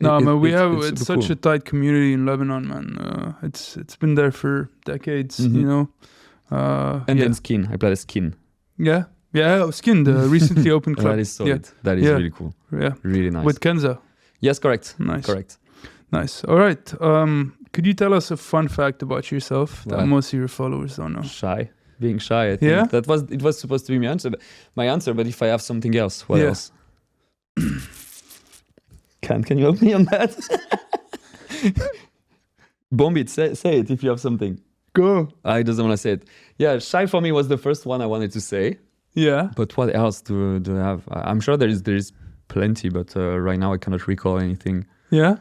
It's such a tight community in Lebanon, man. It's been there for decades, you know. Then Skin. I played Skin. Yeah, Skin, the recently opened club. That is solid. That is really cool. Yeah, really nice. With Kenza. Yes, correct. Nice. Correct. Nice. All right. Could you tell us a fun fact about yourself that most of your followers don't know? Shy. Being shy, I think. It was supposed to be my answer, but if I have something else, what else? Can you help me on that? Bombit, say it if you have something. Go. I doesn't want to say it. Yeah, shy for me was the first one I wanted to say. Yeah. But what else do I have? I'm sure there is plenty, but right now I cannot recall anything. Yeah.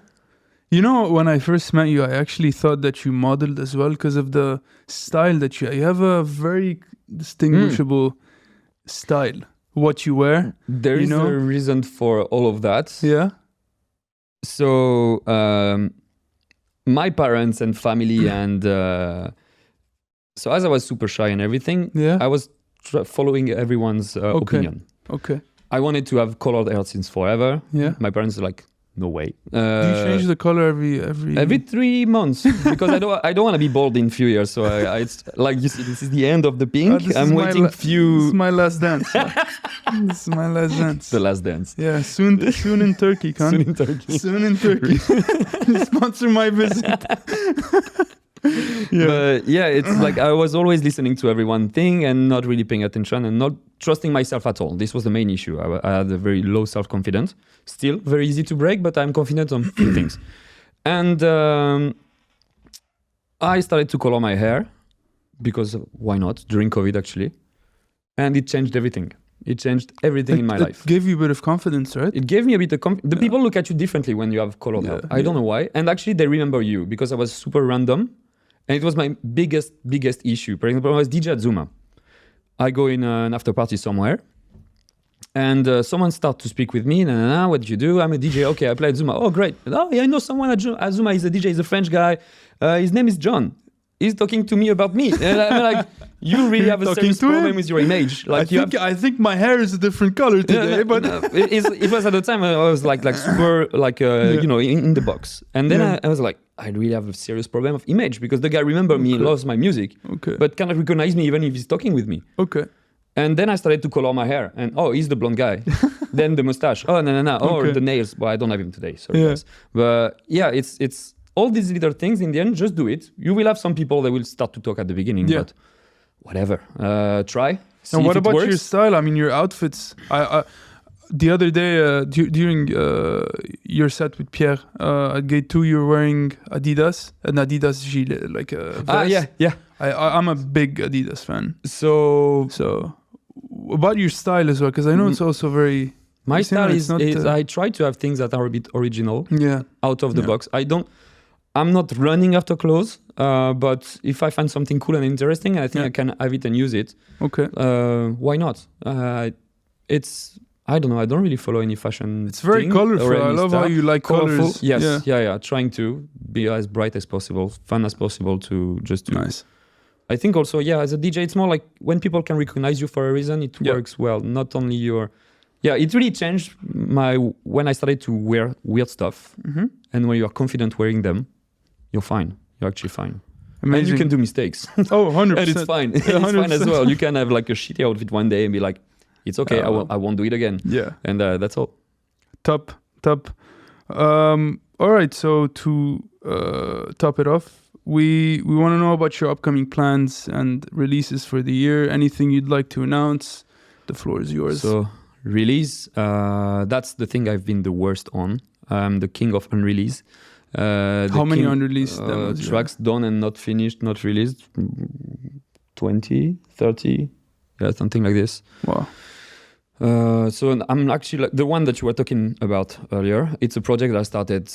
You know, when I first met you, I actually thought that you modeled as well because of the style that you have a very distinguishable style. What you wear. There is a reason for all of that. Yeah. So my parents and family and so as I was super shy and everything, I was following everyone's opinion. Okay. I wanted to have colored hair since forever. Yeah. My parents were like, no way. Do you change the color every 3 months? Because I don't want to be bald in a few years. So it's like you see, this is the end of the pink. I'm waiting few. This is my last dance. This is my last dance. The last dance. Yeah, soon in Turkey, Khan. Soon in Turkey. Sponsor my visit. But it's like I was always listening to everyone thing and not really paying attention and not trusting myself at all. This was the main issue. I had a very low self-confidence. Still very easy to break, but I'm confident on few things. And I started to color my hair because why not? During COVID actually. And it changed everything. It changed everything in my life. It gave you a bit of confidence, right? It gave me a bit of confidence. The people look at you differently when you have colored hair. I don't know why. And actually they remember you because I was super random. And it was my biggest issue. For example, I was DJ at Zuma. I go in an after party somewhere. And someone starts to speak with me. What did you do? I'm a DJ. Okay, I play at Zuma. Oh, great. Oh, yeah, I know someone at Zuma. He's a DJ. He's a French guy. His name is John. He's talking to me about me. And I'm like, you really have a serious problem with your image. Like I think my hair is a different color today. It was at the time I was like super in the box. And then I was like, I really have a serious problem of image because the guy remember me, loves my music, but cannot recognize me even if he's talking with me. Okay. And then I started to color my hair, and he's the blonde guy. Then the mustache. Oh no. Oh, the nails. Well, I don't have him today. Sorry, guys. But it's all these little things, in the end, just do it. You will have some people that will start to talk at the beginning, but whatever. Try. And what about your style? I mean, your outfits. The other day, during your set with Pierre at Gate 2, you're wearing an Adidas gilet, like a vest. Yeah. I'm a big Adidas fan. So about your style as well, because I know it's also very... My style is I try to have things that are a bit original, out of the box. I'm not running after clothes, but if I find something cool and interesting, I think I can have it and use it. Okay. Why not? I don't know. I don't really follow any fashion. It's very colorful. I love how you like colors. Yes. Yeah. Trying to be as bright as possible, fun as possible to just do. Nice. I think also, as a DJ, it's more like when people can recognize you for a reason, it works well. Not only your... Yeah, it really changed when I started to wear weird stuff. Mm-hmm. And when you are confident wearing them, you're fine. You're actually fine. Amazing. And you can do mistakes. Oh, 100%. And it's fine. It's fine as well. You can have like a shitty outfit one day and be like, it's okay, I won't do it again. Yeah. And that's all. Top. All right, so to top it off, we want to know about your upcoming plans and releases for the year. Anything you'd like to announce? The floor is yours. So, release, that's the thing I've been the worst on. I'm the king of unrelease. How many unreleased tracks done and not finished, not released? 20, 30, something like this. Wow. So I'm actually like the one that you were talking about earlier. It's a project that I started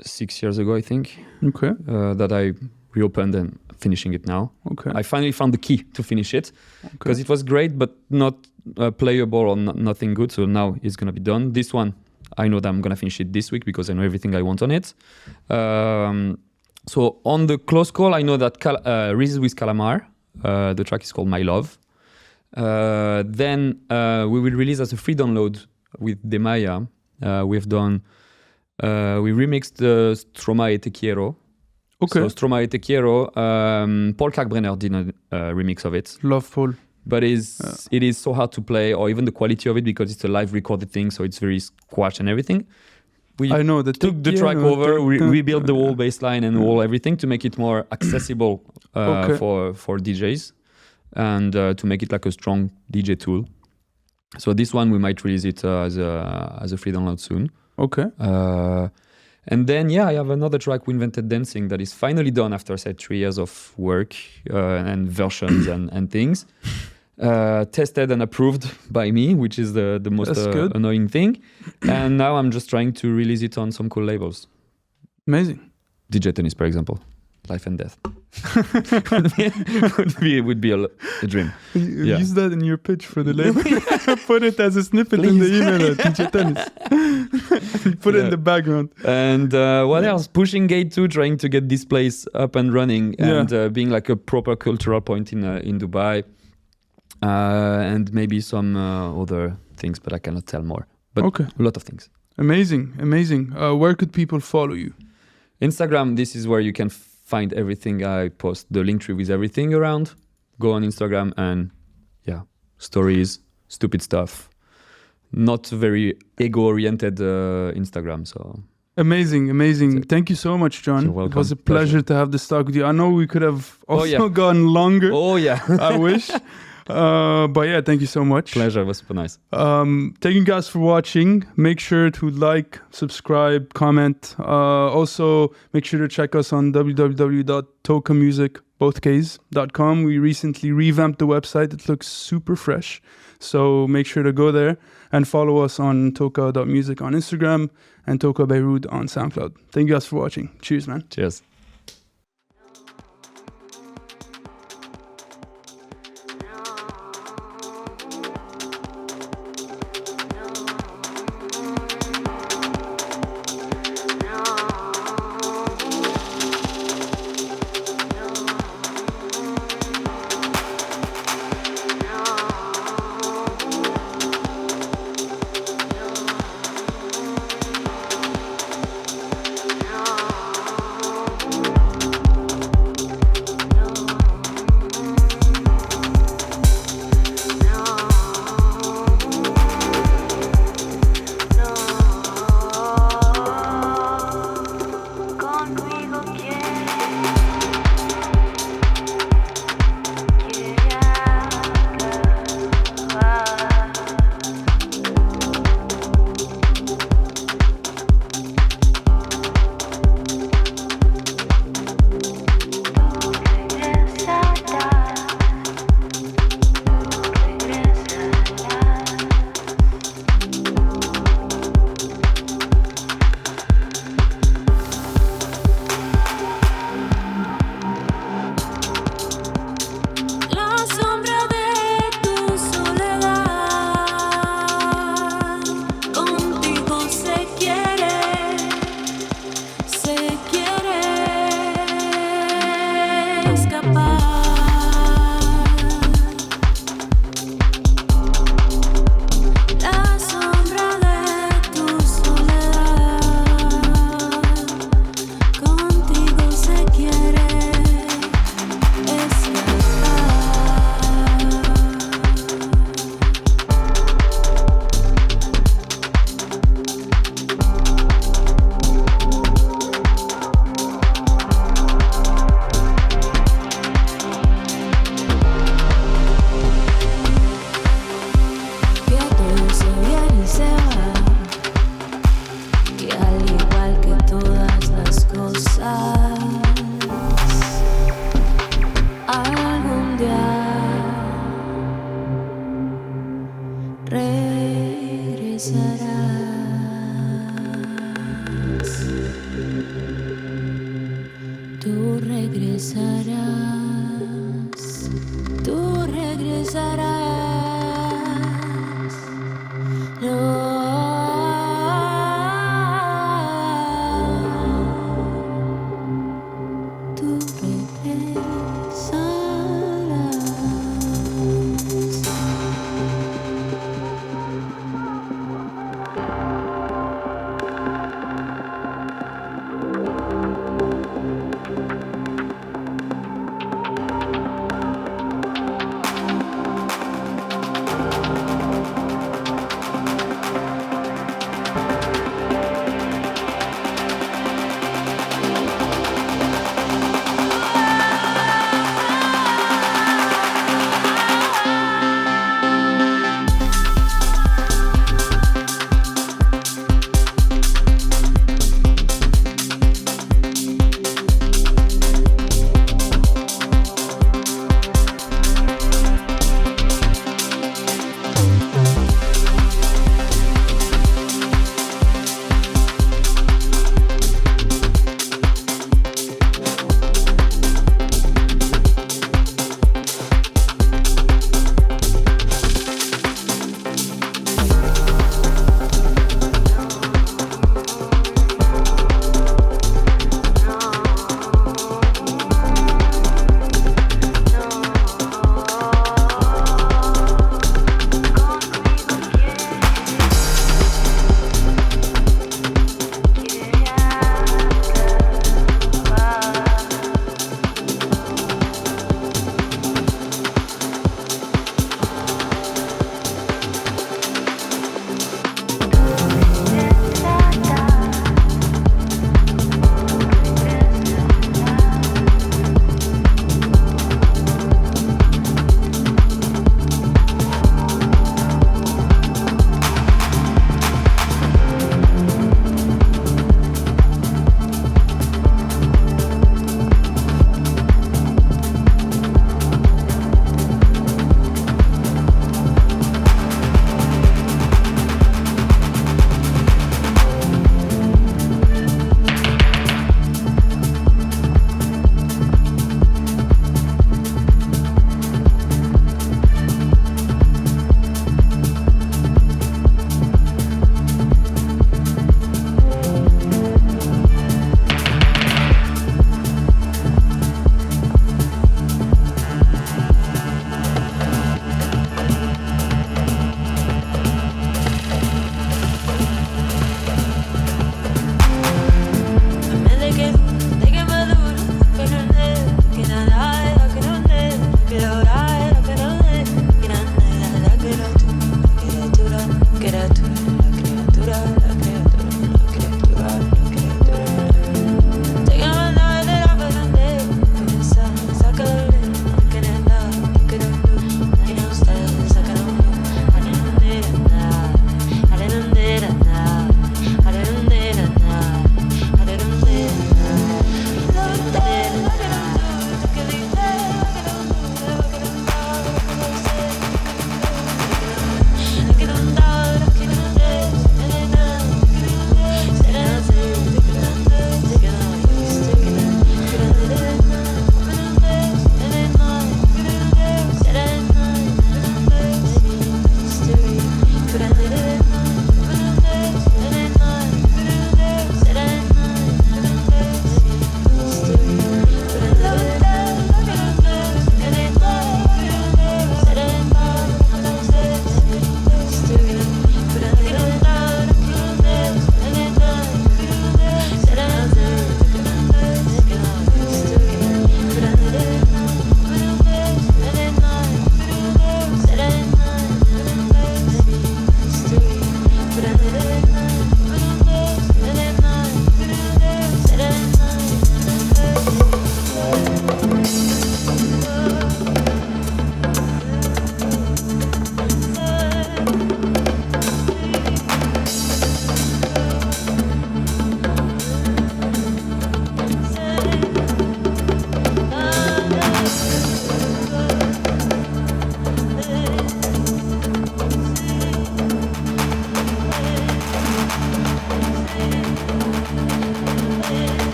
6 years ago, I think. Okay. That I reopened and finishing it now. Okay. I finally found the key to finish it because it was great, but not playable or nothing good. So now it's gonna be done. This one, I know that I'm gonna finish it this week because I know everything I want on it. So on the close call, I know that Reese's with Calamar. The track is called My Love. Then we will release as a free download with Demaya. We remixed Stroma e Te Quiero. Okay. So Stroma e Te Quiero, Paul Kalkbrenner did a remix of it. Love Paul. But it is so hard to play, or even the quality of it, because it's a live recorded thing, so it's very squashed and everything. I know that took the track over, we rebuilt the whole bass line and whole everything to make it more accessible for DJs. And to make it like a strong DJ tool. So this one we might release it as a free download soon. Okay. And then I have another track, We Invented Dancing, that is finally done after 3 years of work and versions and things. Tested and approved by me, which is the most annoying thing. And now I'm just trying to release it on some cool labels. Amazing. DJ Tennis, for example. Life and death would be a dream. Use that in your pitch for the label. Put it as a snippet in the email. DJ Tennis. Put it in the background. And what else? Pushing Gate 2, trying to get this place up and running and being like a proper cultural point in Dubai. And maybe some other things, but I cannot tell more. But a lot of things. Amazing. Where could people follow you? Instagram, this is where you can find everything I post, the link tree with everything around. Go on Instagram and stories, stupid stuff. Not very ego-oriented Instagram. So amazing. Thank you so much, John. You're welcome. It was a pleasure to have this talk with you. I know we could have also gone longer. Oh yeah. I wish. But thank you so much. Pleasure, it was super nice. Thank you guys for watching. Make sure to like, subscribe, comment. Also, make sure to check us on www.tokamusic.com. We recently revamped the website. It looks super fresh. So make sure to go there and follow us on toka.music on Instagram and Toka Beirut on SoundCloud. Thank you guys for watching. Cheers, man. Cheers. regresarás, tú regresarás, tú regresarás. No. Tú regresarás.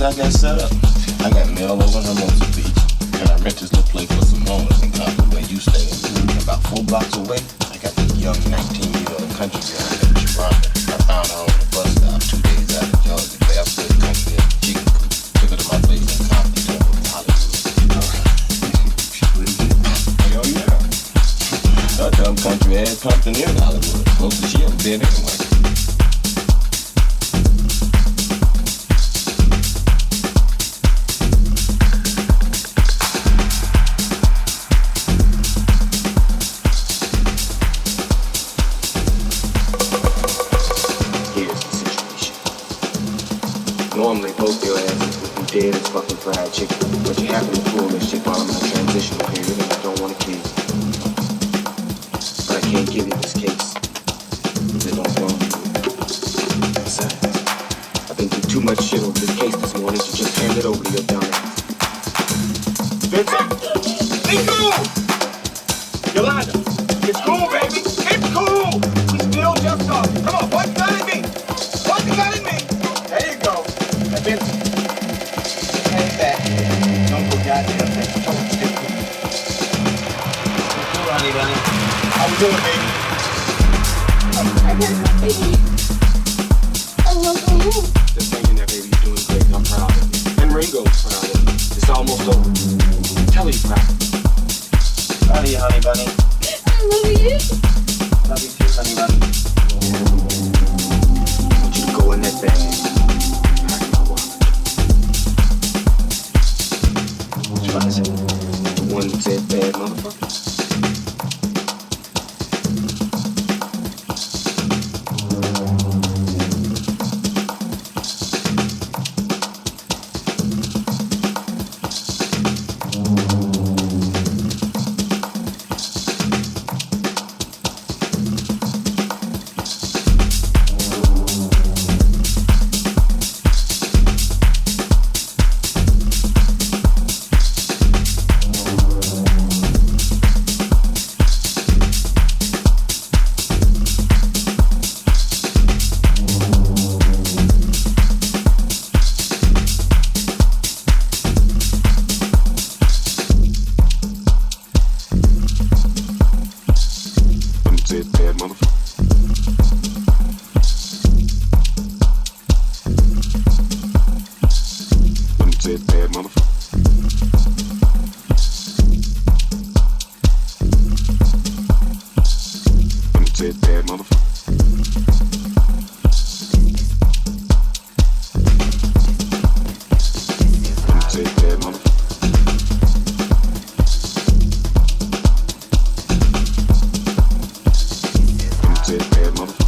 I got set up. I got mail over Hermosa Beach, and I rent this little place for some moments in Compton where you stay. About 4 blocks away, I got this young 19-year-old country girl named Sharonda. I found her on the bus stop 2 days out of Georgia. Barefoot country at the chicken coop. Took her to my place in Compton, took her to Hollywood. Hell yeah. That dumb country ass Compton in Hollywood. Closest she ever been anyway. Normally, both your asses would be dead as fucking fried chicken. But you happen to pull this shit while I'm in a transitional period, and I don't want to kill you. But I can't give you this case. They don't belong to you. Besides, I've been through too much shit over this case this morning to just hand it over to your dumb ass. Vincent! Be cool! Yolanda! It's cool, baby! It's cool! We still just talking. Come on, point the gun at me! Point the gun at me! There you go. Vincent, take that. Don't go goddamn thing. Don't stick with me. Cool, honey, bunny. How we doing, baby? I got my baby. I love you. Just thinking that, baby, you're doing great. I'm proud of you. And Ringo's proud of you. It's almost over. Tell her you're proud. Proud of you, honey, bunny. I love you. Love you too, honey, bunny. I want you to go in that bed. I said, the one that said bad motherfucker. say it's bad, motherfucker. Say it's bad, motherfucker. Say it's bad, motherfucker.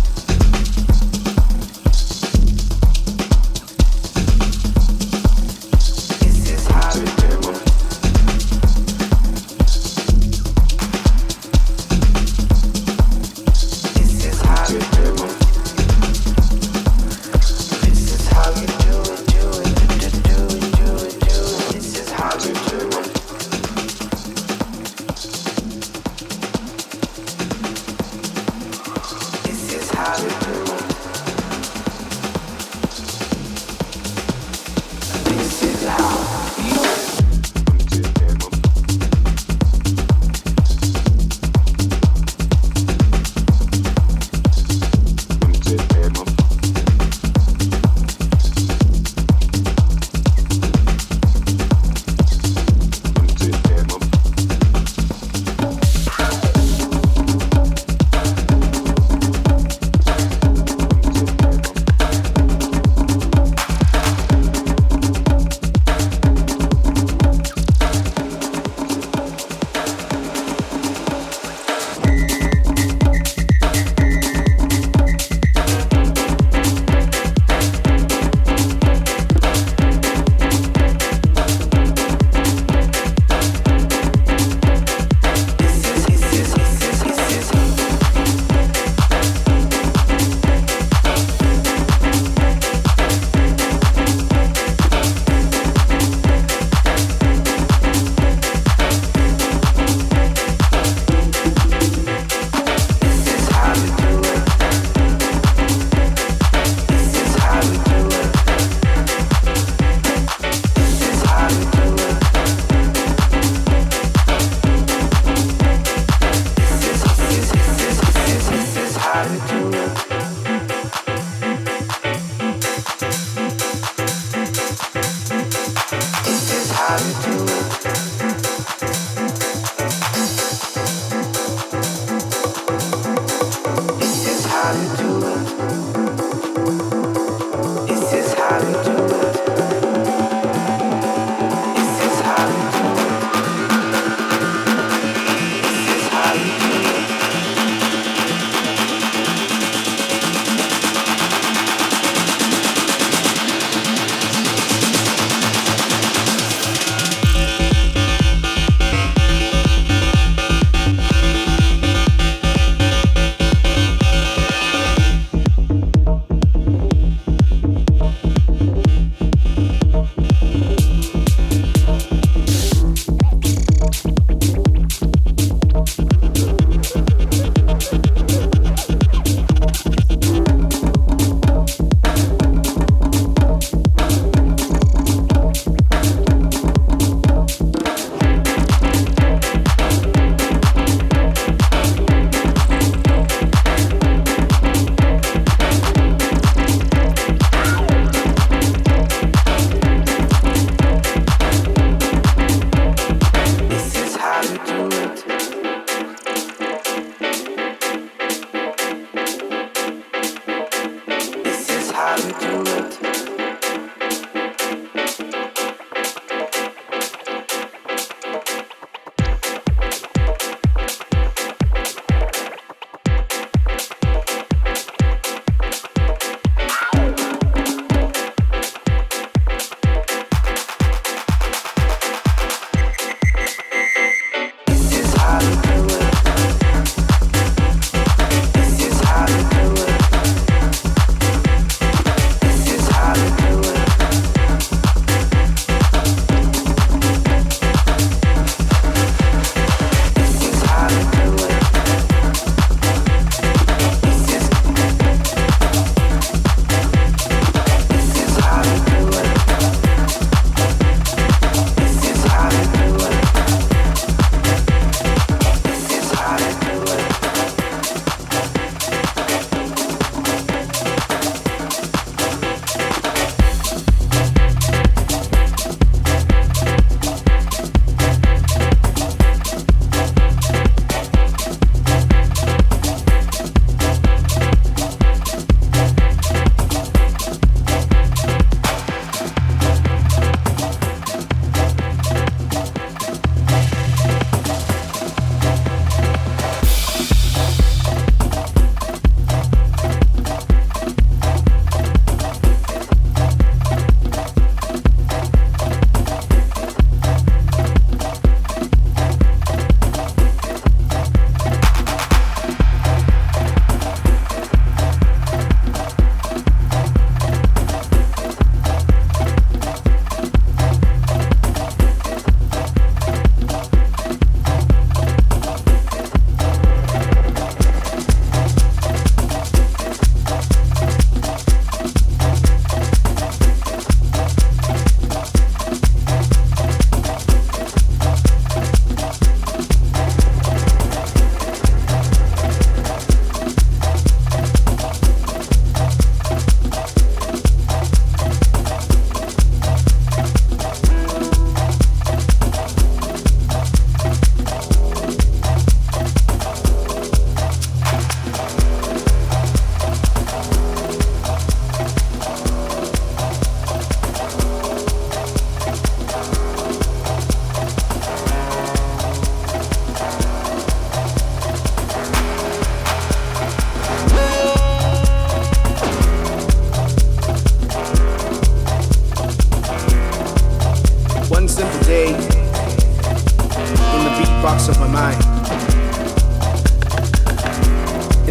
Say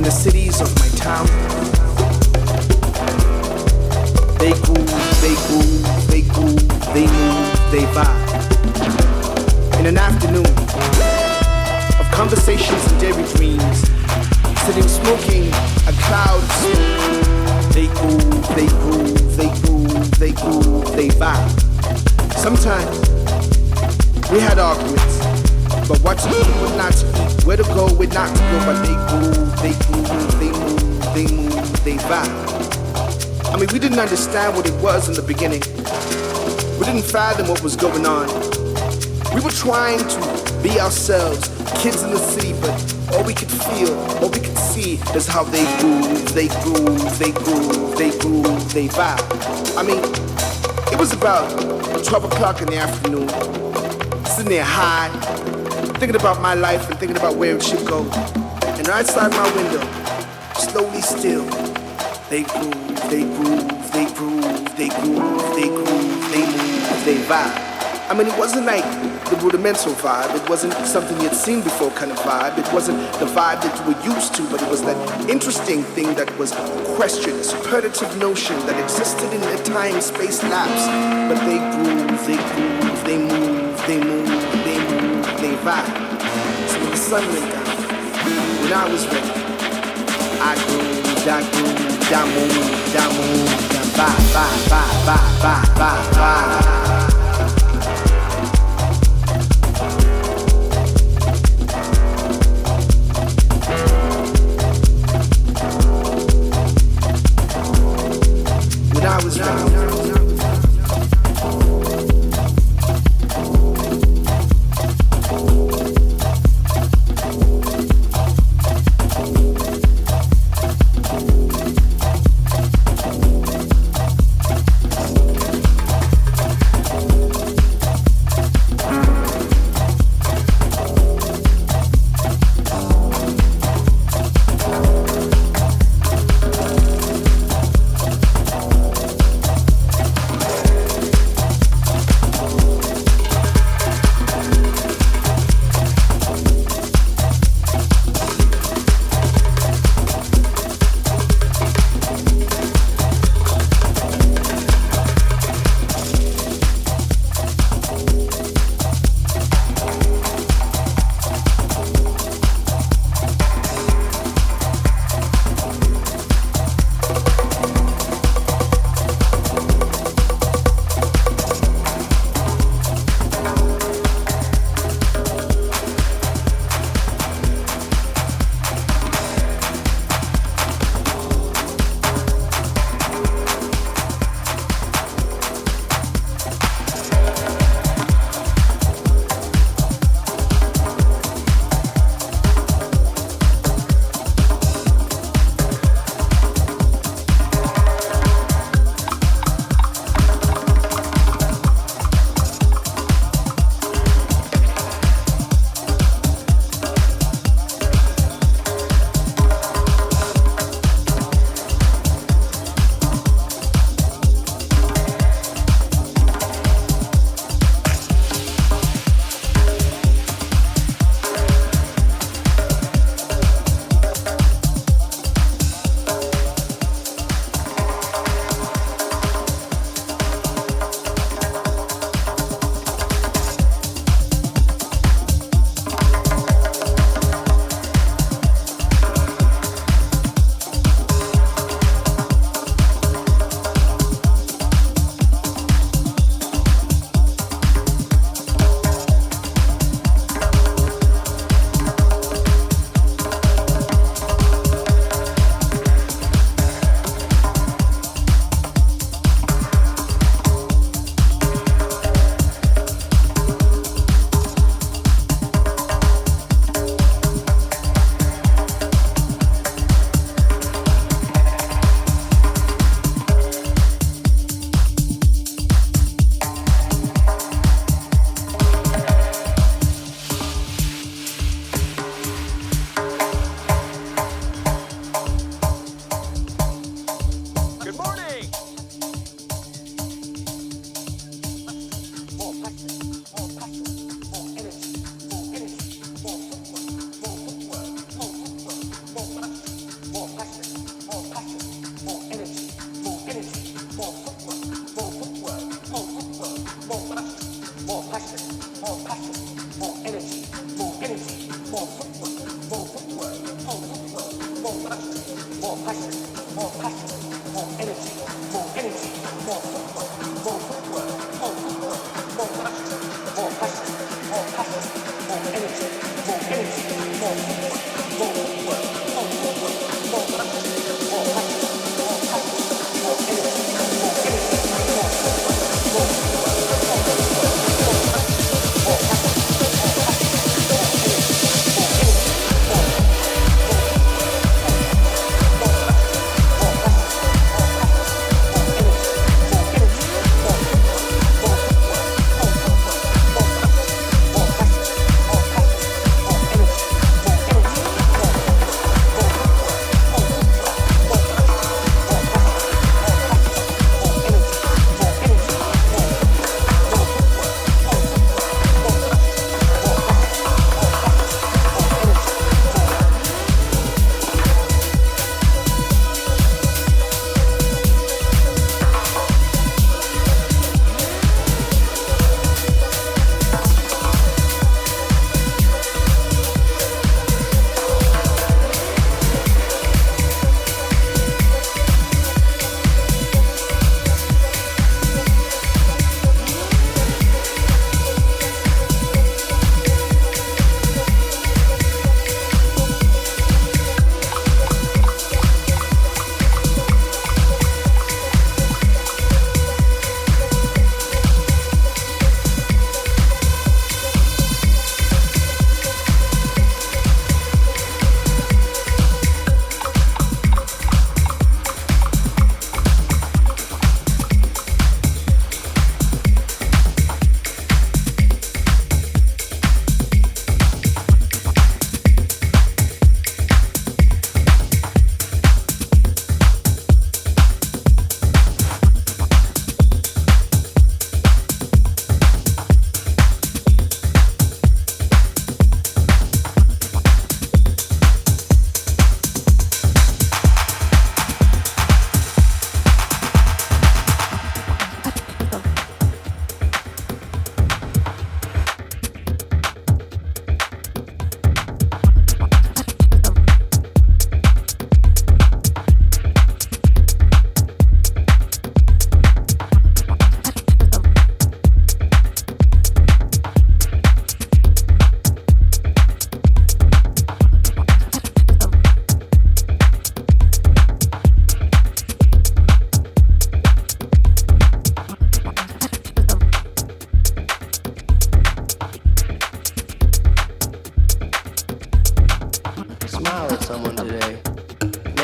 the cities of my town. They groove, they groove, they groove, they move, they vibe. In an afternoon of conversations and daydreams, sitting smoking a cloud of smoke. They groove, they groove, they groove, they groove, they vibe. Sometimes we had arguments, but what to eat, what not to eat, where to go, where not to go. But they groove, they groove, they move, they move, they vibe. I mean, we didn't understand what it was in the beginning. We didn't fathom what was going on. We were trying to be ourselves, kids in the city, but all we could feel, all we could see is how they groove, they groove, they groove, they groove, they vibe. I mean, it was about 12 o'clock in the afternoon, sitting there high, thinking about my life and thinking about where it should go. And outside my window, slowly still, they groove, they groove, they groove, they groove, they groove, they move, they vibe. I mean, it wasn't like the rudimental vibe. It wasn't something you'd seen before kind of vibe. It wasn't the vibe that you were used to, but it was that interesting thing that was questioned, a superlative notion that existed in the time-space lapse. But they groove, they groove, they move, they move, they move, they vibe. So when the sun went down, when I was ready, I grooved, I grooved, I moved, I moved, I vibe, vibe, vibe, vibe, vibe, vibe, vibe. I was down.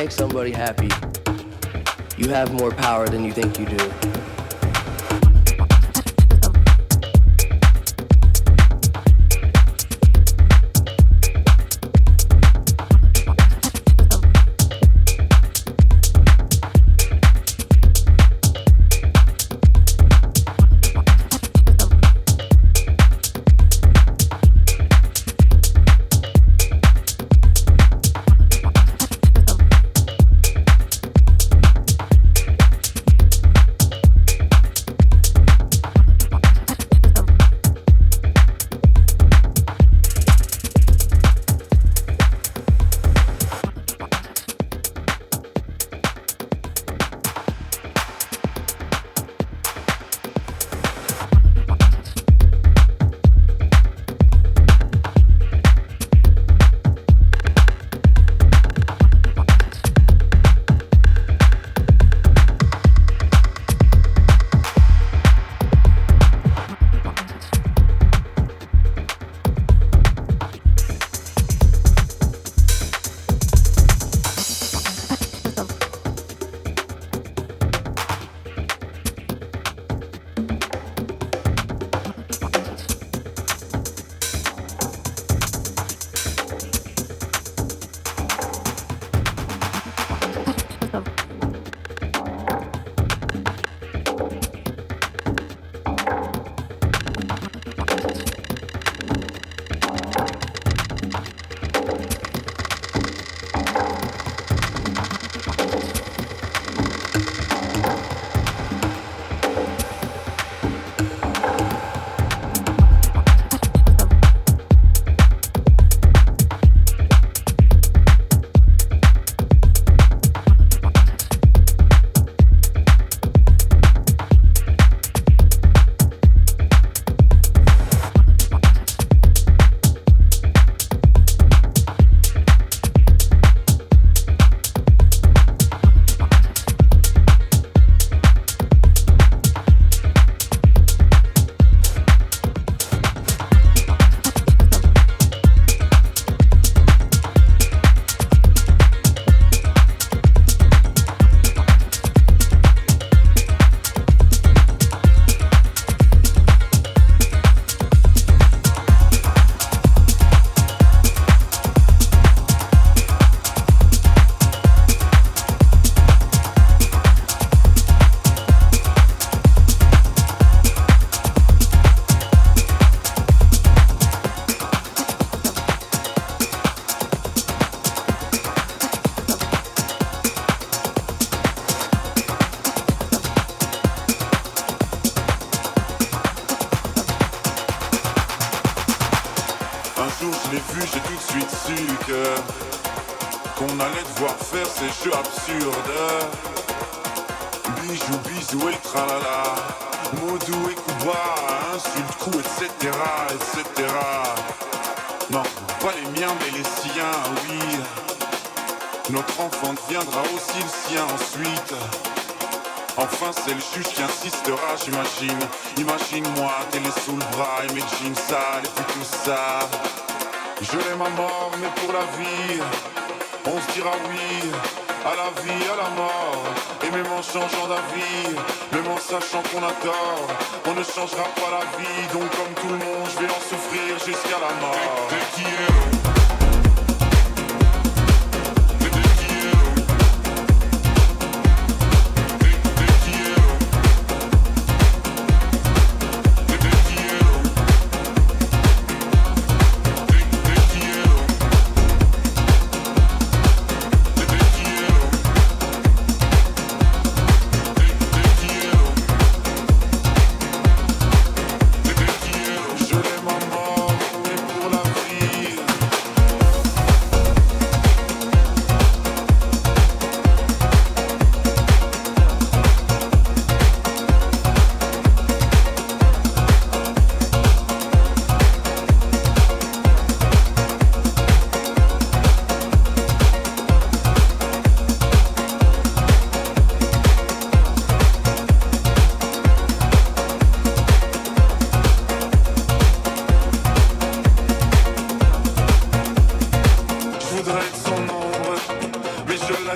make somebody happy, you have more power than you think you do. l'ai vu, j'ai tout de suite su qu'on allait devoir faire ces jeux absurdes. Bijou, bisou et le tralala, mots doux et coups bas, insultes, coups, etc., etc. Non, pas les miens, mais les siens, oui. Notre enfant deviendra aussi le sien ensuite. Enfin c'est le juge qui insistera, j'imagine. Imagine-moi, télé sous le bras et mes jeans sales et puis tout ça. Je l'aime à mort, mais pour la vie, on se dira oui à la vie, à la mort. Et même en changeant d'avis, même en sachant qu'on a tort, on ne changera pas la vie. Donc comme tout le monde, je vais en souffrir jusqu'à la mort.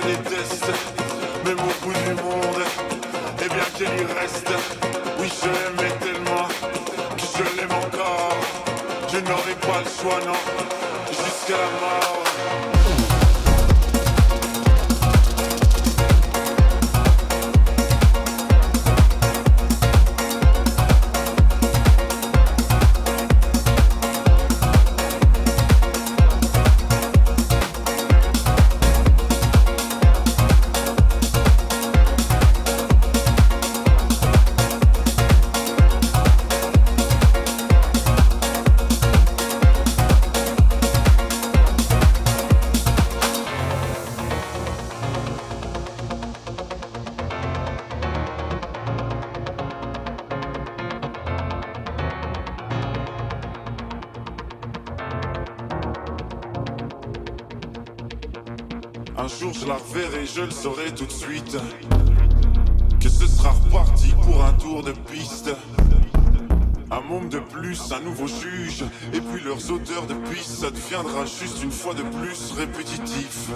déteste, même au bout du monde, eh bien qu'elle y reste. Oui, je l'aimais tellement que je l'aime encore. Je n'aurai pas le choix, non, jusqu'à la mort. Un jour je la reverrai, je le saurai tout de suite, que ce sera reparti pour un tour de piste. Un môme de plus, un nouveau juge, et puis leurs odeurs de pisse, ça deviendra juste une fois de plus répétitif.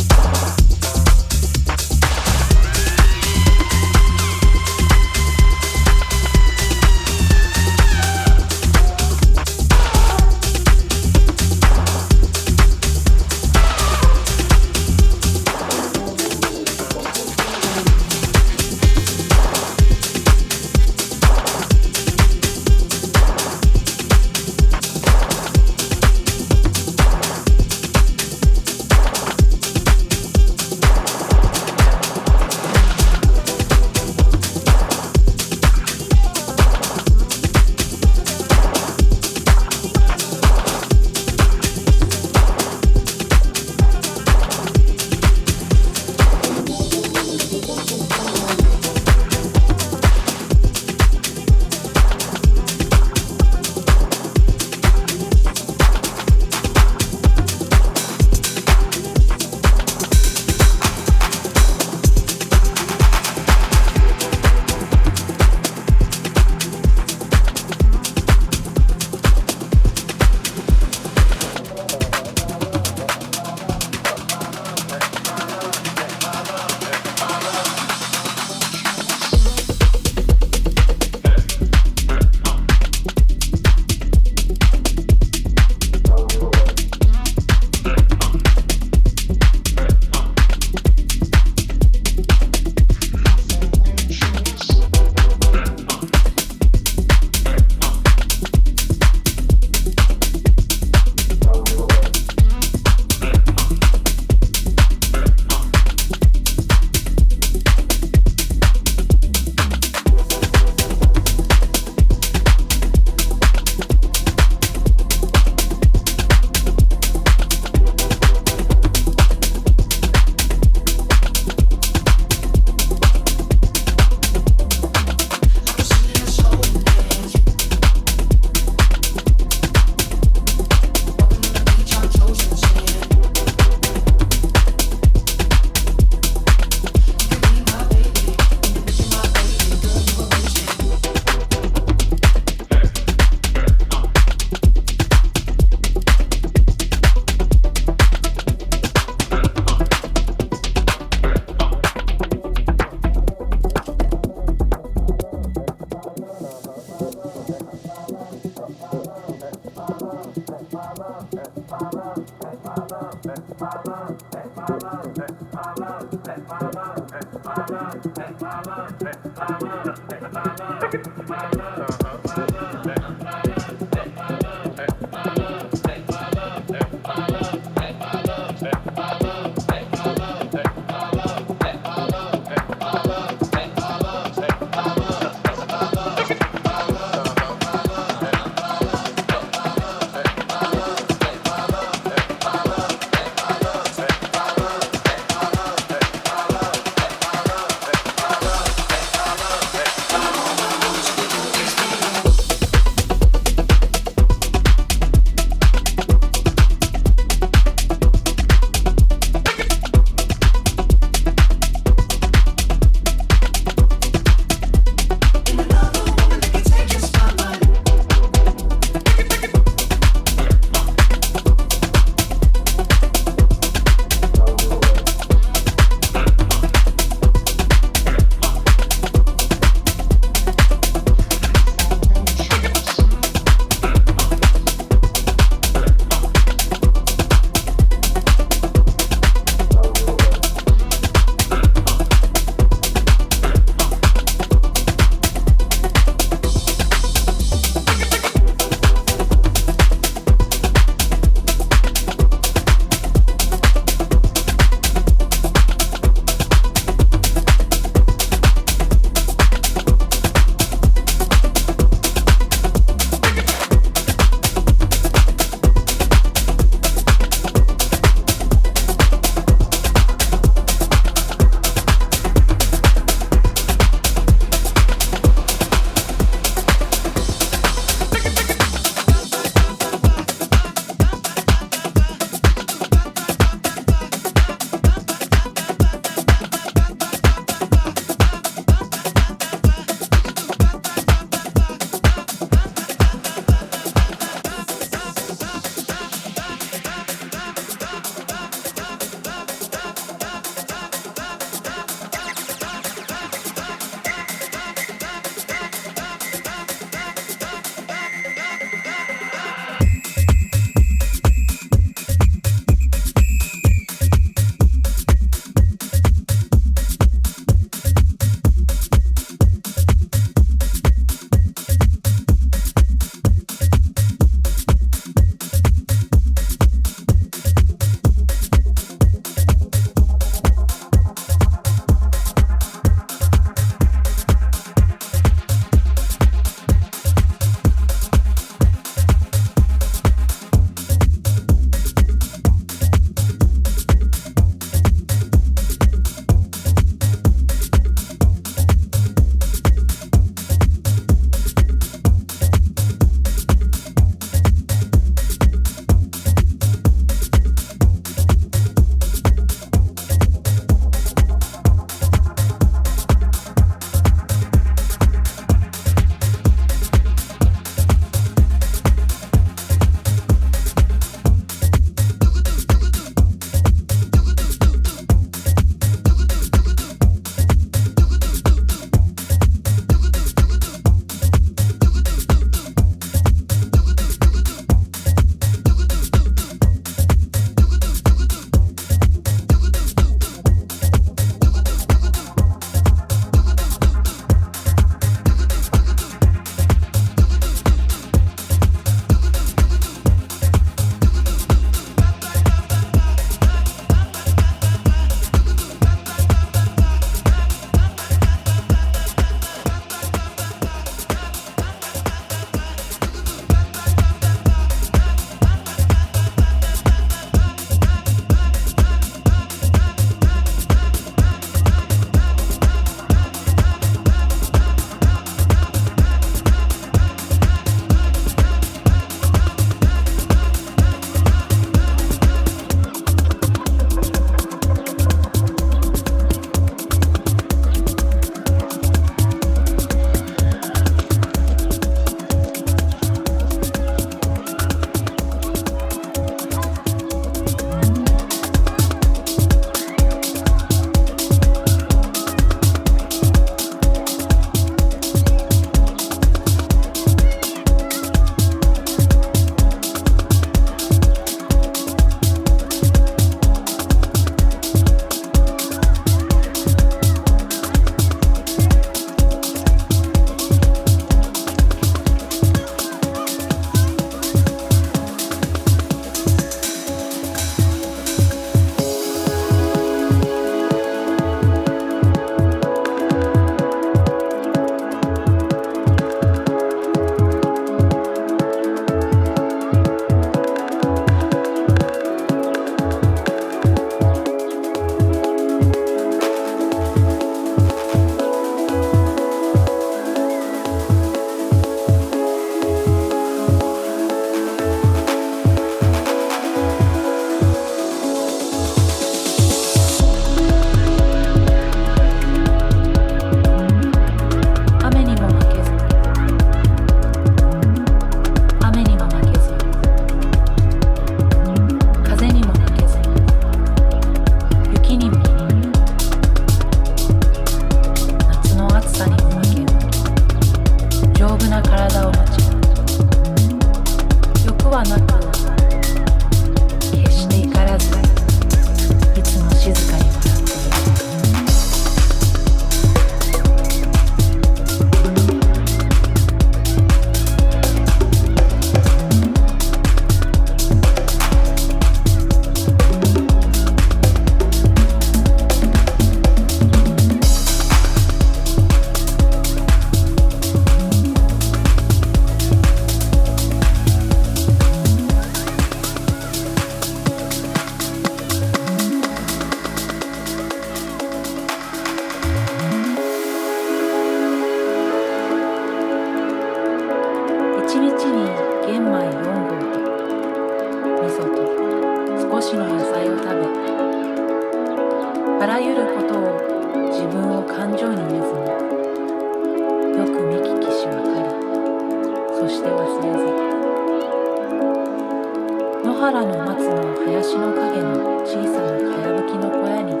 原の松の林の陰の小さなかやぶきの小屋にて、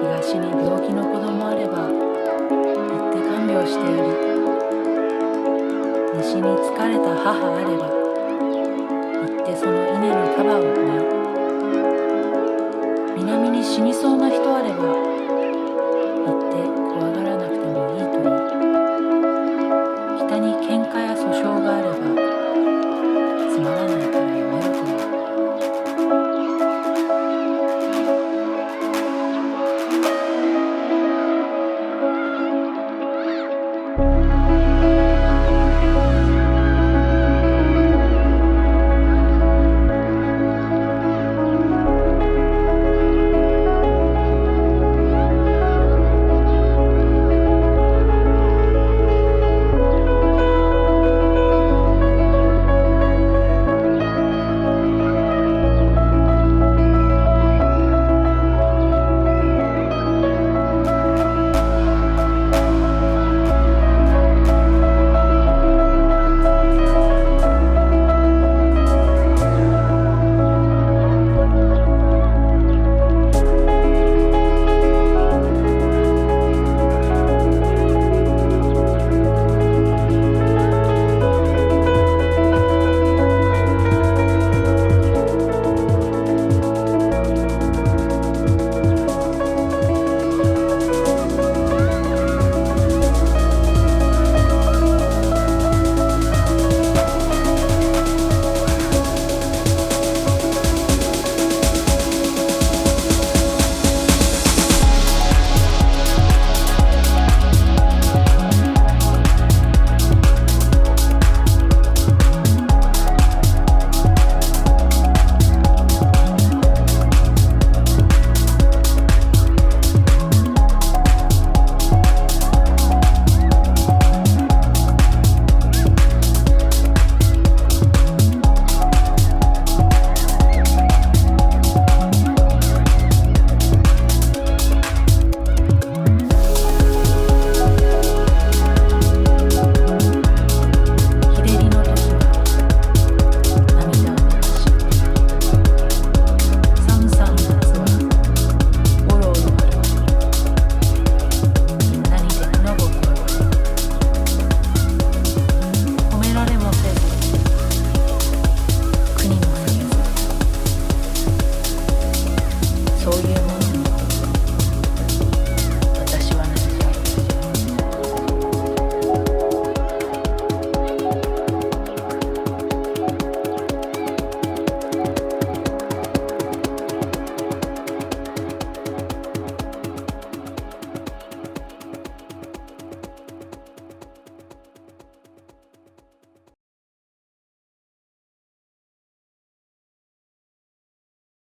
東に病気の子供あれば行って看病してやり、西に疲れた母あれば行ってその稲の束を追い、南に死にそう